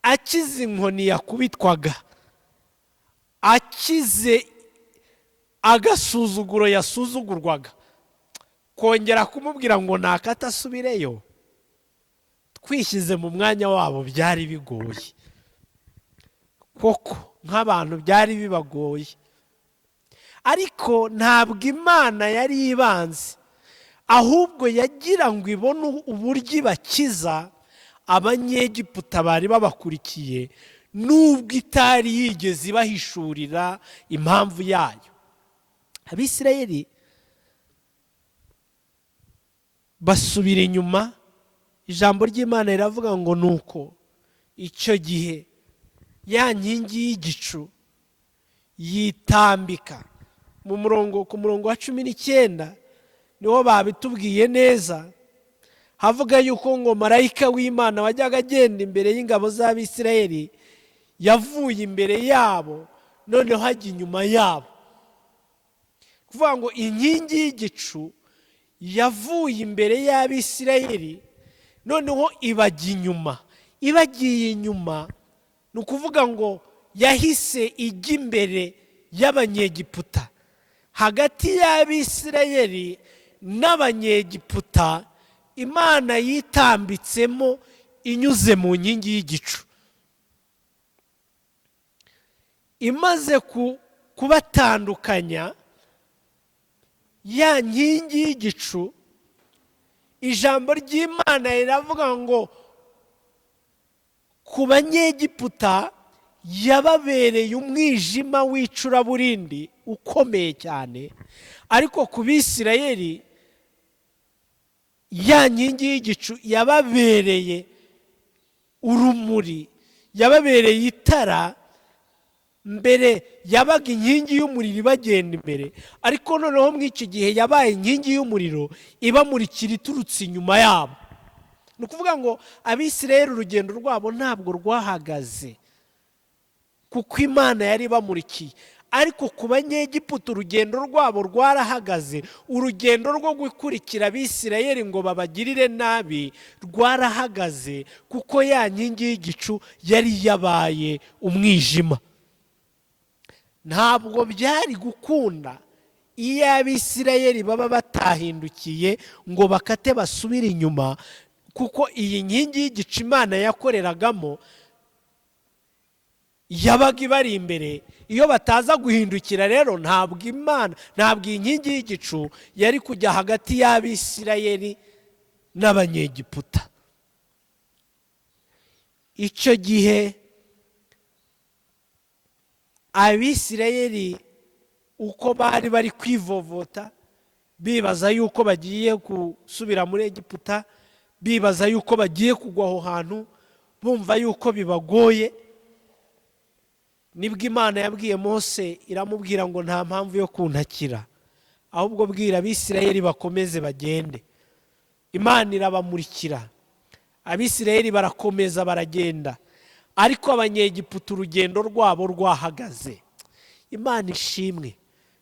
akize inkoni yakubitwaga, akize agasuzuguro yasuzugurwaga, kongera kumubwira ngo nakata asubireyo, twishyize mu mwanya wabo byari bigoye. Koko nk'abantu byari bibagoye, ariko ntabwo Imana yari ibanze, ahubwo yagira ngo ibone uburyo ibakiza Abanyegiputa bari babakurikiye, nubwo itari yigeze ibahishurira impamvu yayo. Abisirayeli basubira inyuma. Ijambo ry'Imana riravuga ngo nuko icyo gihe ya nkingi y'igicu yitambika. Ku murongo wa 19 niho babitubwiye neza, havuga yuko ngo marayika w'Imana wajyaga agenda imbere y'ingabo z'Abisirayeli yavuye imbere yabo, noneho hajya inyuma yabo. Kuvuga ngo inkingi y'igicu yavuye imbere y'Abisirayeli, noneho ibajya inyuma. Ibagiye inyuma ni ukuvuga ngo yahise ijya imbere y'Abanyegiputa. Hagati y'Abisirayeli n'Abanyegiputa Imana yitambitsemo inyuze mu nkingi y'igicu. Imaze kubatandukanya, ya nkingi y'igicu, ijambo ry'Imana riravuga ngo ku Banyegiputa yababereye umwijima w'icuraburindi ukomeye cyane, ariko ku Bisirayeli ya nkingi y'igicu yababereye urumuri, yababereye itara. Mbere yabaga inkingi y'umuriro ibagenda imbere, ariko noneho muri iki gihe yabaye inkingi y'umuriro ibamurikira iturutse inyuma yabo. Ni ukuvuga ngo Abisirayeli urugendo rwabo ntabwo rwahagaze, kuko Imana yari ibamurikiye. Ariko ku Banyegiputa urugendo rwabo rwarahagaze. Urugendo rwo gukurikira Abisirayeli ngo babagirire nabi rwarahagaze, kuko ya nkingi y'igicu yari yabaye umwijima. Ntabwo byari gukunda iyo Abisirayeli baba batahindukiye ngo bakate basubire inyuma, kuko iyi nkingi y'igicu Imana yakoreragamo yabaga ibari imbere. Iyo bataza guhindukira rero, ntabwo iyi nkingi y'igicu yari kujya hagati y'Abisirayeli n'Abanyegiputa. Icyo gihe Abisirayeli uko bari kwivovota, bibaza yuko bagiye gusubira muri Egiputa, bibaza yuko bagiye kugwa aho hantu, bumva yuko bibagoye, nibwo Imana yabwiye Mose iramubwira ngo nta mpamvu yo kuntakira, ahubwo bwira Abisirayeli bakomeze bagende. Imana irabamurikira, Abisirayeli barakomeza baragenda, ariko Abanyegiputa urugendo rwabo rwahagaze. Imana ishimwe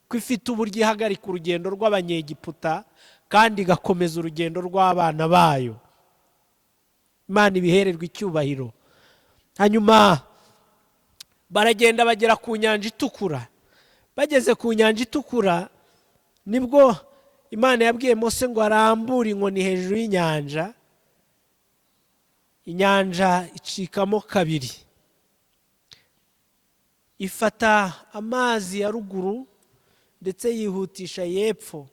ko ifite uburyo ihagarika urugendo rw'Abanyegiputa kandi igakomeza urugendo rw'abana bayo. Imana ibihererwa icyubahiro. Hanyuma baragenda bagera ku Nyanja Itukura. Bageze ku Nyanja Itukura nibwo Imana yabwiye Mose ngo arambure inkoni hejuru y'inyanja, inyanja icikamo kabiri, ifata amazi ya ruguru ndetse yihutisha y'epfo,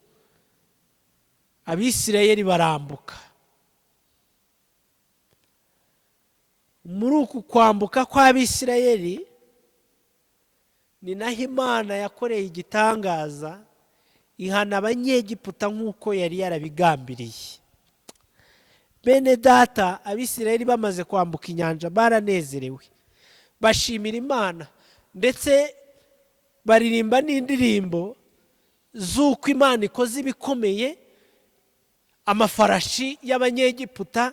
Abisirayeli barambuka. Muri uku kwambuka kw'Abisirayeli ni naho Imana yakoreye igitangaza, ihana Abanyegiputa nk'uko yari yarabigambiriye. Bene data, Abisirayeli bamaze kwambuka inyanja baranezerewe, bashimira Imana ndetse baririmba n'indirimbo z'uko Imana ikoze ibikomeye. Amafarashi y'Abanyegiputa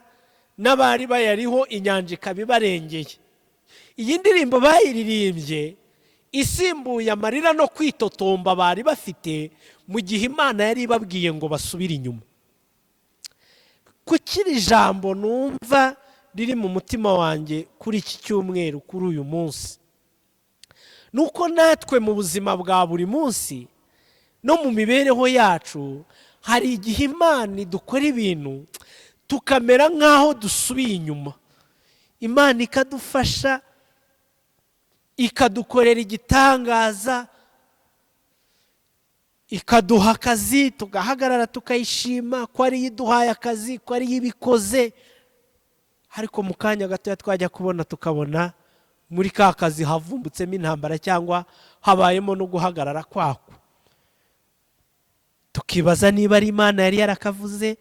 n'abari bayariho inyanja ikaba ibarengeye. Iyi ndirimbo bayiririmbye isimbuye amarira no kwitotomba bari bafite mu gihe Imana yari ibabwiye ngo basubire inyuma. Kukiri jambo numva riri mu mutima wanjye kuri iki cyumweru, kuri uyu munsi, nuko natwe mu buzima bwa buri munsi no mu mibereho yacu hari igihe Imana idukora ibintu tukamera nk'aho dusubiye inyuma. Imana ikadufasha, ikadukorera igitangaza, ikaduha akazi, tugahagarara tukayishima ko ariyo iduhaye akazi, ko ariyo ibikoze. Ariko mu kanya gatoya twajya kubona tukabona muri ka kazi havumbutsemo intambara cyangwa habayemo no guhagarara kwako. Tukibaza niba ari Imana yari yarakavuze,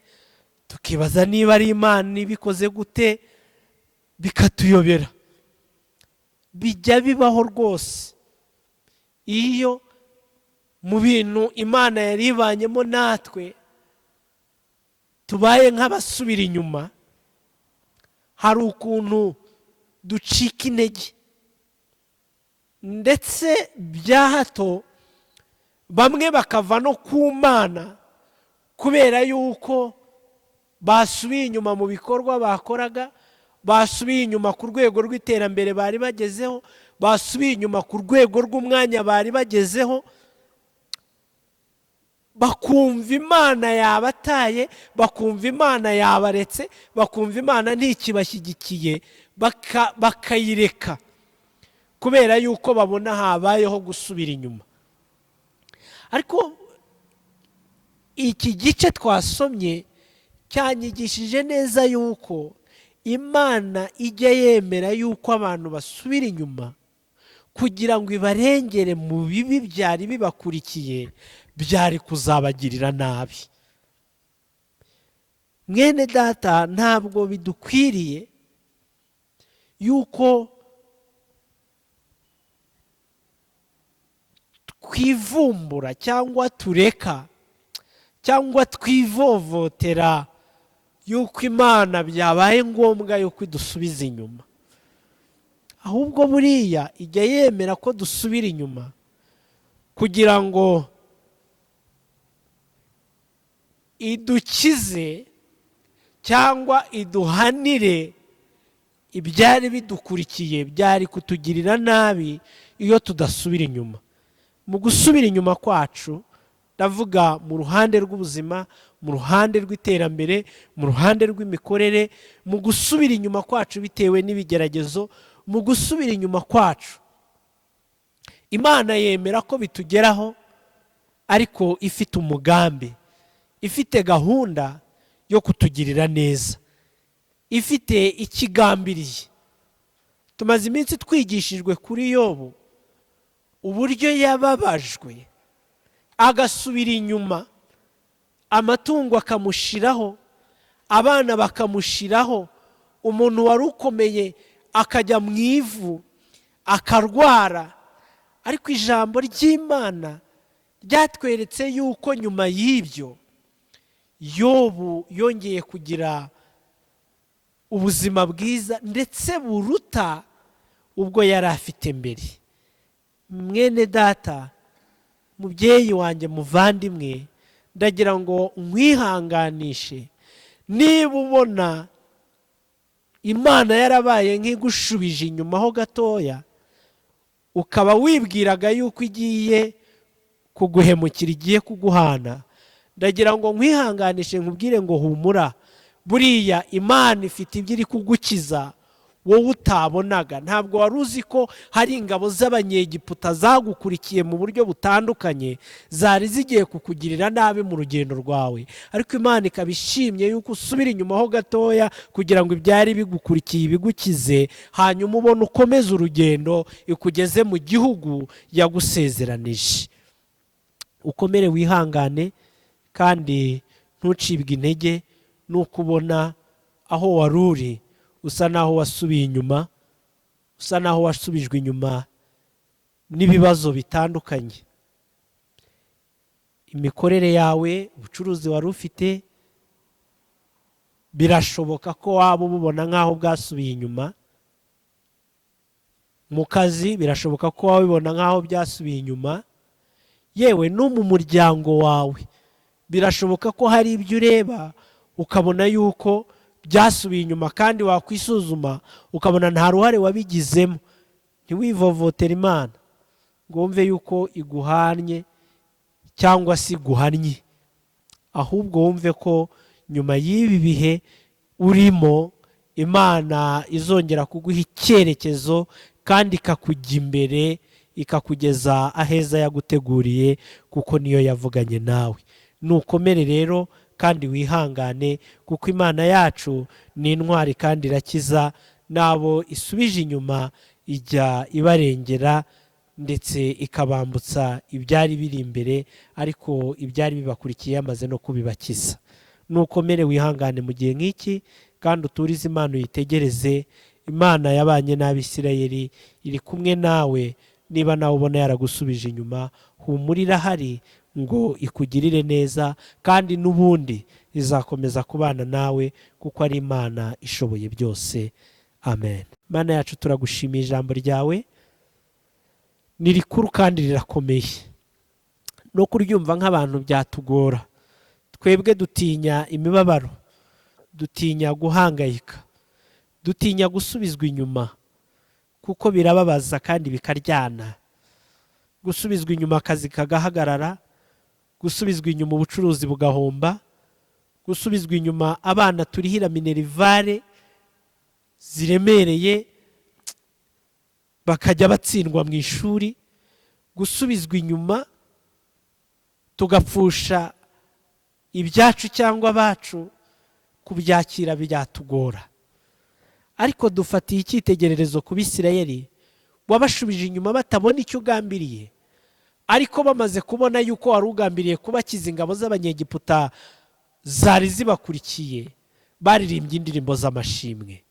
tukibaza niba ari Imana ibikoze gute, bikatuyobera. Bijya bibaho rwose iyo mu bintu Imana yari ibanyemo natwe tubaye nk'abasubira inyuma, hari ukuntu ducika intege, ndetse bya hato bamwe bakava no ku Mana kubera yuko basubiye inyuma mu bikorwa bakoraga, basubiye inyuma ku rwego rw'iterambere bari bagezeho, basubiye inyuma ku rwego rw'umwanya bari bagezeho, bakumva Imana yabataye, bakumva Imana yabaretse, bakumva Imana ntikibashyigikiye, bakayireka kubera yuko babona habayeho gusubira inyuma. Ariko iki gice twasomye cyanyigishije neza yuko Imana ijya yemera yuko abantu basubira inyuma kugira ngo ibarengere mu bibi byari bibakurikiye, byari kuzabagirira nabi. Mwene data, ntabwo bidukwiriye yuko twivumbura cyangwa tureka cyangwa twivovotera yuko Imana byabaye ngombwa yuko idusubiza inyuma. Ahubwo buriya ijya yemera ko dusubira inyuma kugira ngo idukize cyangwa iduhanire ibyari bidukurikiye, byari kutugirira nabi iyo tudasubira inyuma. Mu gusubira inyuma kwacu, ndavuga mu ruhande rw'ubuzima, mu ruhande rw'iterambere, mu ruhande rw'imikorere, mu gusubira inyuma kwacu bitewe n'ibigeragezo, mu gusubira inyuma kwacu, Imana yemera ko bitugeraho, ariko ifite umugambi, ifite gahunda yo kutugirira neza, ifite ikigambiriye. Tumaze iminsi twigishijwe kuri Yobu uburyo yababajwe agasubira inyuma, amatungo akamushiraho, abana bakamushiraho, umuntu wari ukomeye akajya mu ivu akarwara. Ariko ijambo ry'Imana ryatweretse yuko nyuma y'ibyo Yobu yongeye kugira ubuzima bwiza ndetse buruta ubwo yari afite mbere. Mwene data, mubyeyi wanjye, muvandimwe, ndagira ngo nkwihanganishe niba ubona Imana yarabaye nk'igushubije inyuma ho gatoya, ukaba wibwiraga yuko igiye kuguhemukira, igiye kuguhana. ndagira ngo nkwihanganishe nkubwire ngo humura, buriya Imana ifite ibyo iri kugukiza wowe utabonaga. Ntabwo wari uzi ko hari ingabo z'abanyegiputa zagukurikiye mu buryo butandukanye, zari zigiye kukugirira nabi mu rugendo rwawe, ariko Imana ikaba ishimye yuko usubira inyuma ho gatoya kugira ngo ibyari bigukurikiye ibigukize, hanyuma ubone ukomeze urugendo ikugeze mu gihugu yagusezeranije. Ukomere wihangane kandi ntucibwe intege nuko ubona aho wari uri usa naho wasubiye inyuma, usa naho wasubijwe inyuma n'ibibazo bitandukanye. Imikorere yawe, ubucuruzi wari ufite, birashoboka ko waba ububona nk'aho bwasubiye inyuma. Mu kazi birashoboka ko waba ubibona nk'aho byasubiye inyuma. Yewe no mu muryango wawe birashoboka ko hari ibyo ureba ukabona yuko byasubiye inyuma, kandi wakwisuzuma ukabona nta ruhare wabigizemo. Ntiwivovotere Imana ngo wumve yuko iguhannye cyangwa se iguhannye, ahubwo wumve ko nyuma y'ibi bihe urimo Imana izongera kuguha icyerekezo kandi ikakujya imbere, ikakugeza aheza yaguteguriye, kuko niyo yavuganye nawe. Nukomere rero kandi wihangane, kuko Imana yacu ni intwari kandi irakiza, n'abo isubije inyuma ijya ibarengera ndetse ikabambutsa ibyari biri imbere, ariko ibyari bibakurikiye yamaze no kubibakiza. Nukomere wihangane mu gihe nk'iki kandi uturize Imana uyitegereze. Imana yabanye n'Abisirayeli, iri kumwe nawe. Niba nawe ubona yaragusubije inyuma, humura irahari ngo ikugirire neza, kandi n'ubundi izakomeza kubana nawe kuko ari Imana ishoboye byose. Amen. Mana yacu, turagushimiye ijambo ryawe, ni rikuru kandi rirakomeye. No kuryumva nk'abantu byatugora. Twebwe dutinya imibabaro, dutinya guhangayika, dutinya gusubizwa inyuma, kuko birababaza kandi bikaryana. Gusubizwa inyuma akazi kagahagarara, gusubizwa inyuma ubucuruzi bugahomba, gusubizwa inyuma abana turihira minerivare ziremereye bakajya batsindwa mu ishuri, gusubizwa inyuma tugapfusha ibyacu cyangwa abacu, kubyakira byatugora. Ariko dufatiye icyitegererezo ku Bisirayeli, wabashubije inyuma batabona icyo ugambiriye, ariko bamaze kubona yuko wari ugambiriye kubakiza ingabo z'abanyegiputa zari zibakurikiye, baririmbye indirimbo z'amashimwe.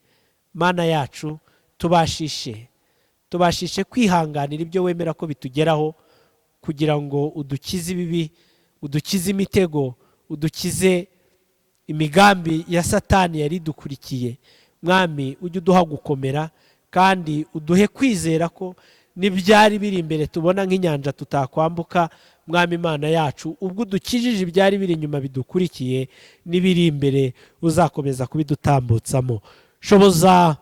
Mana yacu, tubashishe kwihanganira ibyo wemera ko bitugeraho, kugira ngo udukize ibibi, udukize imitego, udukize imigambi ya Satani yari dukurikiye. Mwami, ujye uduha gukomera kandi uduhe kwizera ko n'ibyari biri imbere tubona nk'inyanja tutakwambuka. Mwami Imana yacu, ubwo udukijije ibyari biri inyuma bidukurikiye, n'ibiri imbere uzakomeza kubidutambutsamo. Shoboza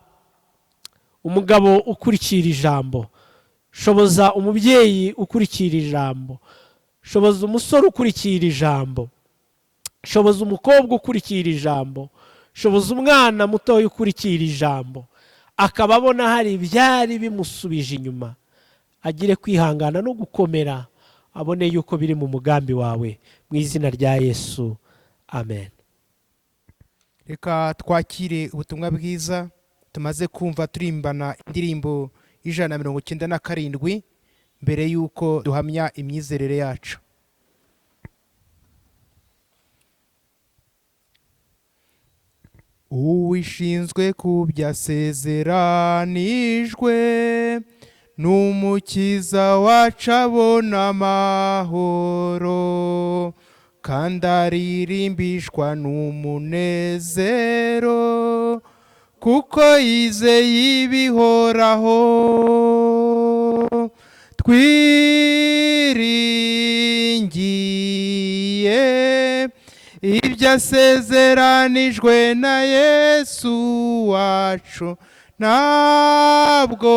umugabo ukurikira ijambo, shoboza umubyeyi ukurikira ijambo, shoboza umusore ukurikira ijambo, shoboza umukobwa ukurikira ijambo, shoboza umwana mutoya ukurikira ijambo, akaba abona hari ibyari bimusubije inyuma, agire kwihangana no gukomera, abone yuko biri mu mugambi wawe, mu izina rya Yesu. Amen. Reka twakire ubutumwa bwiza. Tumaze kumva turimbana indirimbo 197 mbere yuko duhamya imyizerere yacu. Uwishinzwe kubyasezeranijwe, n'umukiza wacu abona amahoro, kandi aririmbishwa n'umunezero, kuko yizeye ibihoraho. Twiringiye ibyasezeranijwe na Yesu wacu, ntabwo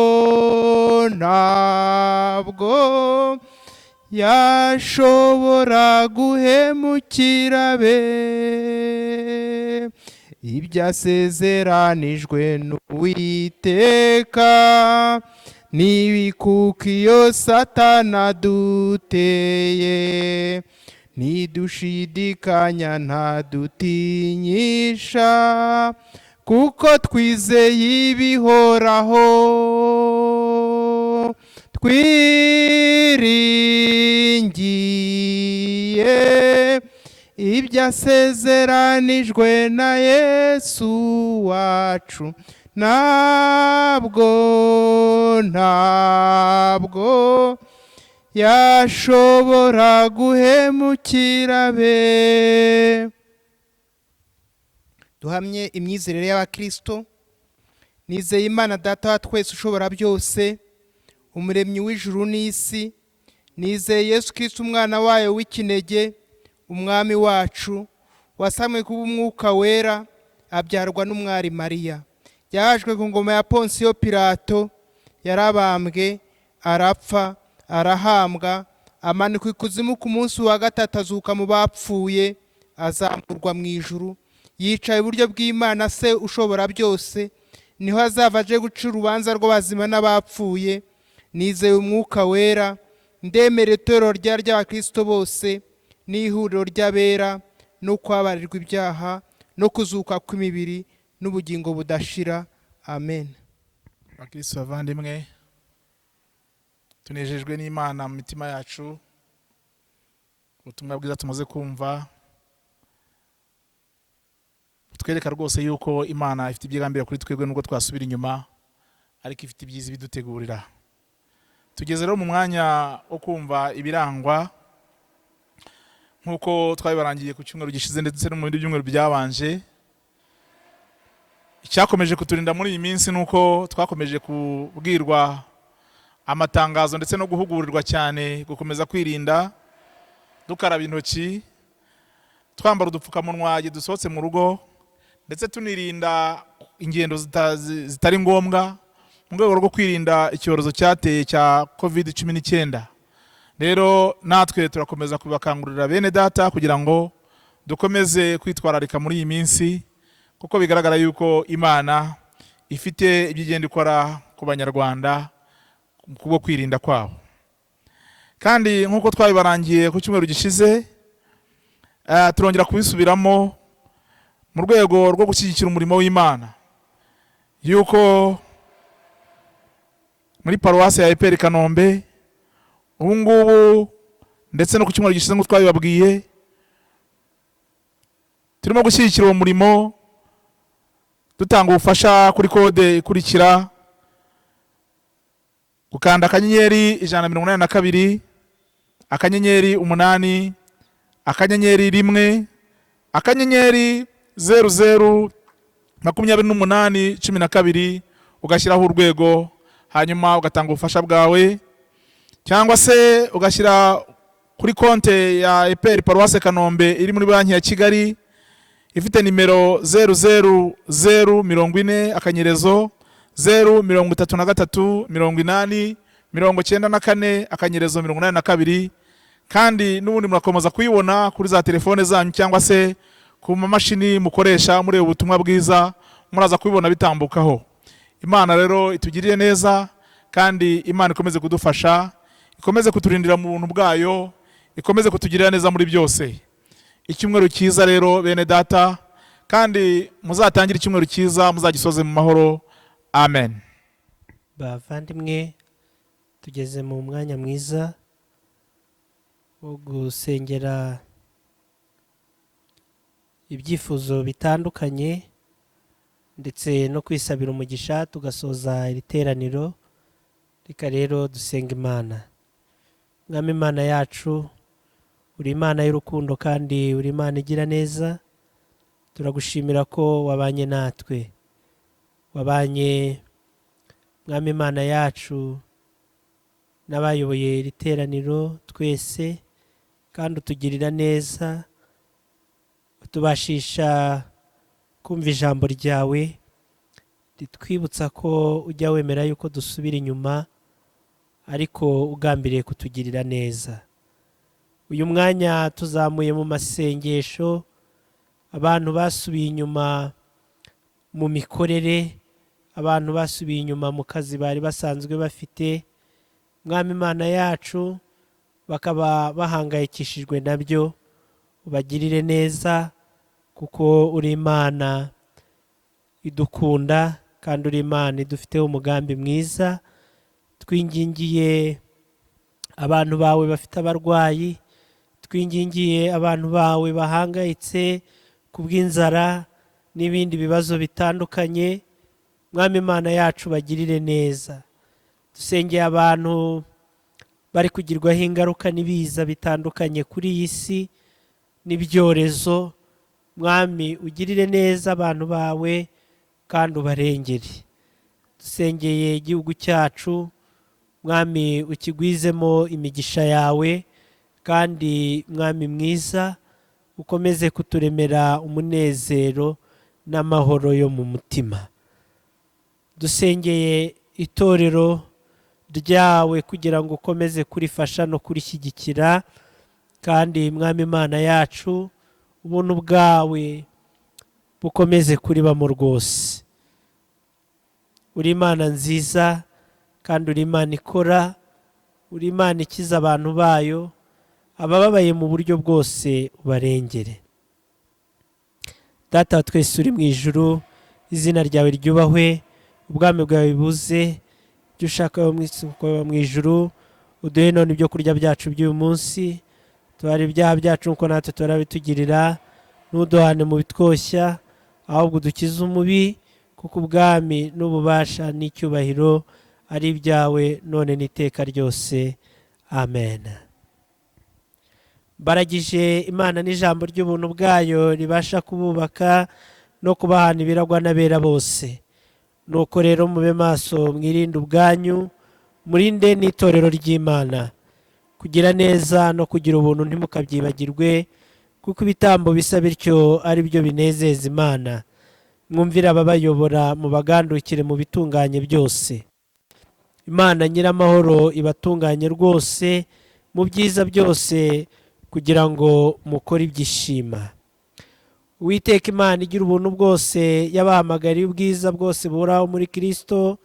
yashobora guhemukira be ibyasezeranijwe n'Uwiteka nibikuka iyo Satana duteye ntidushidikanya ntadutinyisha kuko twizeye ibihoraho twiringiye ibyasezeranijwe na Yesu wacu ntabwo yashobora guhemukira be. Duhamye imyizerere y'Abakristo. Nizeye Imana Data wa twese ushobora byose, umuremyi w'ijuru n'isi. Nizeye Yesu Kristo umwana wayo w'ikinege, umwami wacu, wasamwe kuba umwuka wera, abyarwa n'umwari Mariya. Yahajwe ku ngoma ya Ponsiyo Pilato, yarabambwe, arapfa, arahambwa, amanikwa ikuzimu ku munsi wa gatatu azuka mu bapfuye, azamurwa mu ijuru, yicaye iburyo bw'Imana se ushobora byose, niho azava aje guca urubanza rw'abazima n'abapfuye. Nizeye umwuka wera, ndemera itorero ry'Abakristo bose n'ihuriro ry'abera no kwabarirwa ibyaha no kuzuka kw'imibiri n'ubugingo budashira. Amen. Bakristo bavandimwe, tunejejwe n'Imana mu mitima yacu. Ubutumwa bwiza tumaze kumva twereka rwose yuko Imana ifite ibyigambira kuri twebwe nubwo twasubira inyuma, ariko ifite ibyiza bidutegurira. Tugeze rero mu mwanya wo kumva ibirangwa nkuko twabibarangiye ku cyumweru gishize ndetse no mu bindi byumweru byabanje. Icyakomeje kuturinda muri iyi minsi nuko twakomeje kubwirwa amatangazo ndetse no guhugurirwa cyane gukomeza kwirinda, dukaraba intoki, twambara udupfukamunwa igihe dusohotse mu rugo, ndetse tunirinda ingendo zitari ngombwa mu rwego rwo kwirinda icyorezo cyateye cya COVID-19. Rero natwe turakomeza kubakangurira bene data kugira ngo dukomeze kwitwararika muri iyi minsi, kuko bigaragara yuko Imana ifite ibyigenda ikora ku banyarwanda kubwo kwirinda kwabo. Kandi nkuko twabibarangiye ku cyumweru gishize, turongera kubisubiramo mu rwego rwo gushyigikira umurimo w'Imana, yuko muri paruwasi ya EPR Kanombe ubu ngubu ndetse no ku cyumweru gishize ngo twabibabwiye, turimo gushyigikira uwo murimo dutanga ubufasha kuri kode ikurikira: gukanda akanyenyeri 182 akanyenyeri 8 akanyenyeri 1 akanyenyeri 002812 ugashyiraho urwego, hanyuma ugatanga ubufasha bwawe, cyangwa se ugashyira kuri konte ya EPR Paruwase Kanombe iri muri banki ya Kigali ifite nimero 00040 akanyerezo 0338094 akanyerezo 82. Kandi n'ubundi murakomeza kuyibona kuri za telefone zanyu cyangwa se ku mamashini mukoresha muri ubutumwa bwiza, muraza kubibona bitambukaho. Imana rero itugirire neza, kandi Imana ikomeze kudufasha, ikomeze kuturindira mu buntu bwayo, ikomeze kutugirira neza muri byose. Icyumweru cyiza rero bene data, kandi muzatangira icyumweru cyiza, muzagisoze mu mahoro. Amen. Bavandimwe, tugeze mu mwanya mwiza wo gusengera ibyifuzo bitandukanye ndetse no kwisabira umugisha, tugasoza iri teraniro. Reka rero dusenga Imana. Mwami Imana yacu, uri Imana y'urukundo kandi uri Imana igira neza. Turagushimira ko wabanye natwe, wabanye Mwami Imana yacu n'abayoboye iri teraniro twese, kandi utugirira neza, utubashisha kumva ijambo ryawe ritwibutsa ko ujya wemera yuko dusubira inyuma, ariko ugambiriye kutugirira neza. uyu mwanya tuzamuye mu masengesho abantu basubiye inyuma mu mikorere, abantu basubiye inyuma mu kazi bari basanzwe bafite. Mwami Imana yacu, bakaba bahangayikishijwe nabyo, ubagirire neza kuko uri Imana idukunda kandi uri Imana idufiteho umugambi mwiza. Twingingiye abantu bawe bafite abarwayi, twingingiye abantu bawe bahangayitse kubw'inzara n'ibindi bibazo bitandukanye. Mwami Imana yacu, bagirire neza. Dusengeye abantu bari kugirwaho ingaruka n'ibiza bitandukanye kuri iyi si n'ibyorezo. Mwami, ugirire neza abantu bawe kandi ubarengere. Dusengeye igihugu cyacu, Mwami, ukigwizemo imigisha yawe, kandi Mwami mwiza, ukomeze kuturemera umunezero n'amahoro yo mu mutima. Dusengeye itorero ryawe kugira ngo ukomeze kurifasha no kurishyigikira, kandi Mwami Imana yacu, ubuntu bwawe bukomeze kuribamo rwose. Uri Imana nziza kandi uri Imana ikora, uri Imana ikiza abantu bayo, abababaye mu buryo bwose ubarengere. Data wa twese uri mu ijuru, izina ryawe ryubahwe, ubwami bwawe buze, ibyo ushaka mu ijuru uduhe none ibyo kurya byacu by'uyu munsi. Tubare ibyaha byacu nk'uko natwe turabitugirira, ntuduhane mu bitwoshya, ahubwo udukize umubi, kuko ubwami n'ububasha n'icyubahiro ari ibyawe none n'iteka ryose. Amen. Baragije Imana n'ijambo ry'ubuntu bwayo ribasha kububaka no kubahana ibiragwa n'abera bose. Nuko rero mube maso, mwirinde ubwanyu, murinde n'itorero ry'Imana. Kugira neza no kugira ubuntu ntimukabyibagirwe, kuko ibitambo bisa bityo ari byo binezeza Imana. Mwumvire ababayobora, mubagandukire mu bitunganye byose. Imana nyiramahoro ibatunganye rwose mu byiza byose, kugira ngo mukore ibyishima. Uwiteka Imana igira ubuntu bwose, yabahamagariye ubwiza bwose buraho muri Kristo,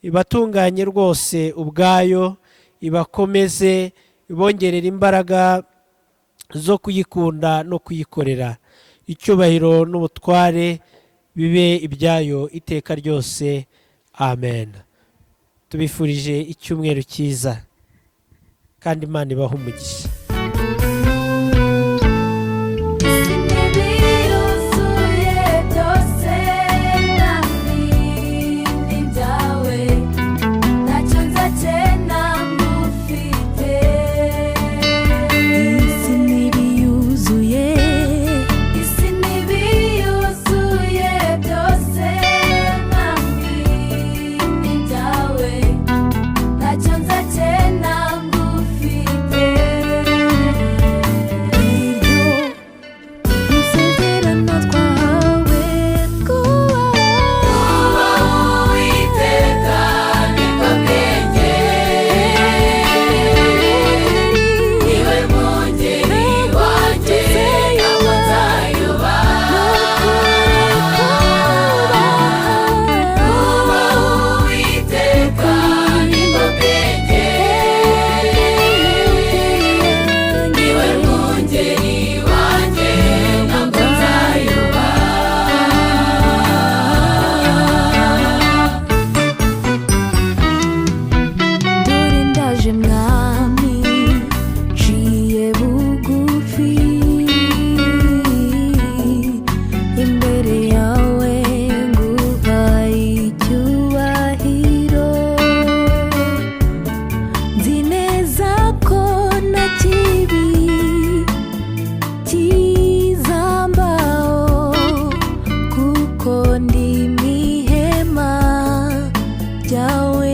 ibatunganye rwose ubwayo, ibakomeze, ibongerera imbaraga zo kuyikunda no kuyikorera. Icyubahiro n'ubutware bibe ibyayo iteka ryose. Amen. Tubifurije icyumweru cyiza, kandi Imana ibahe umugisha. Yawe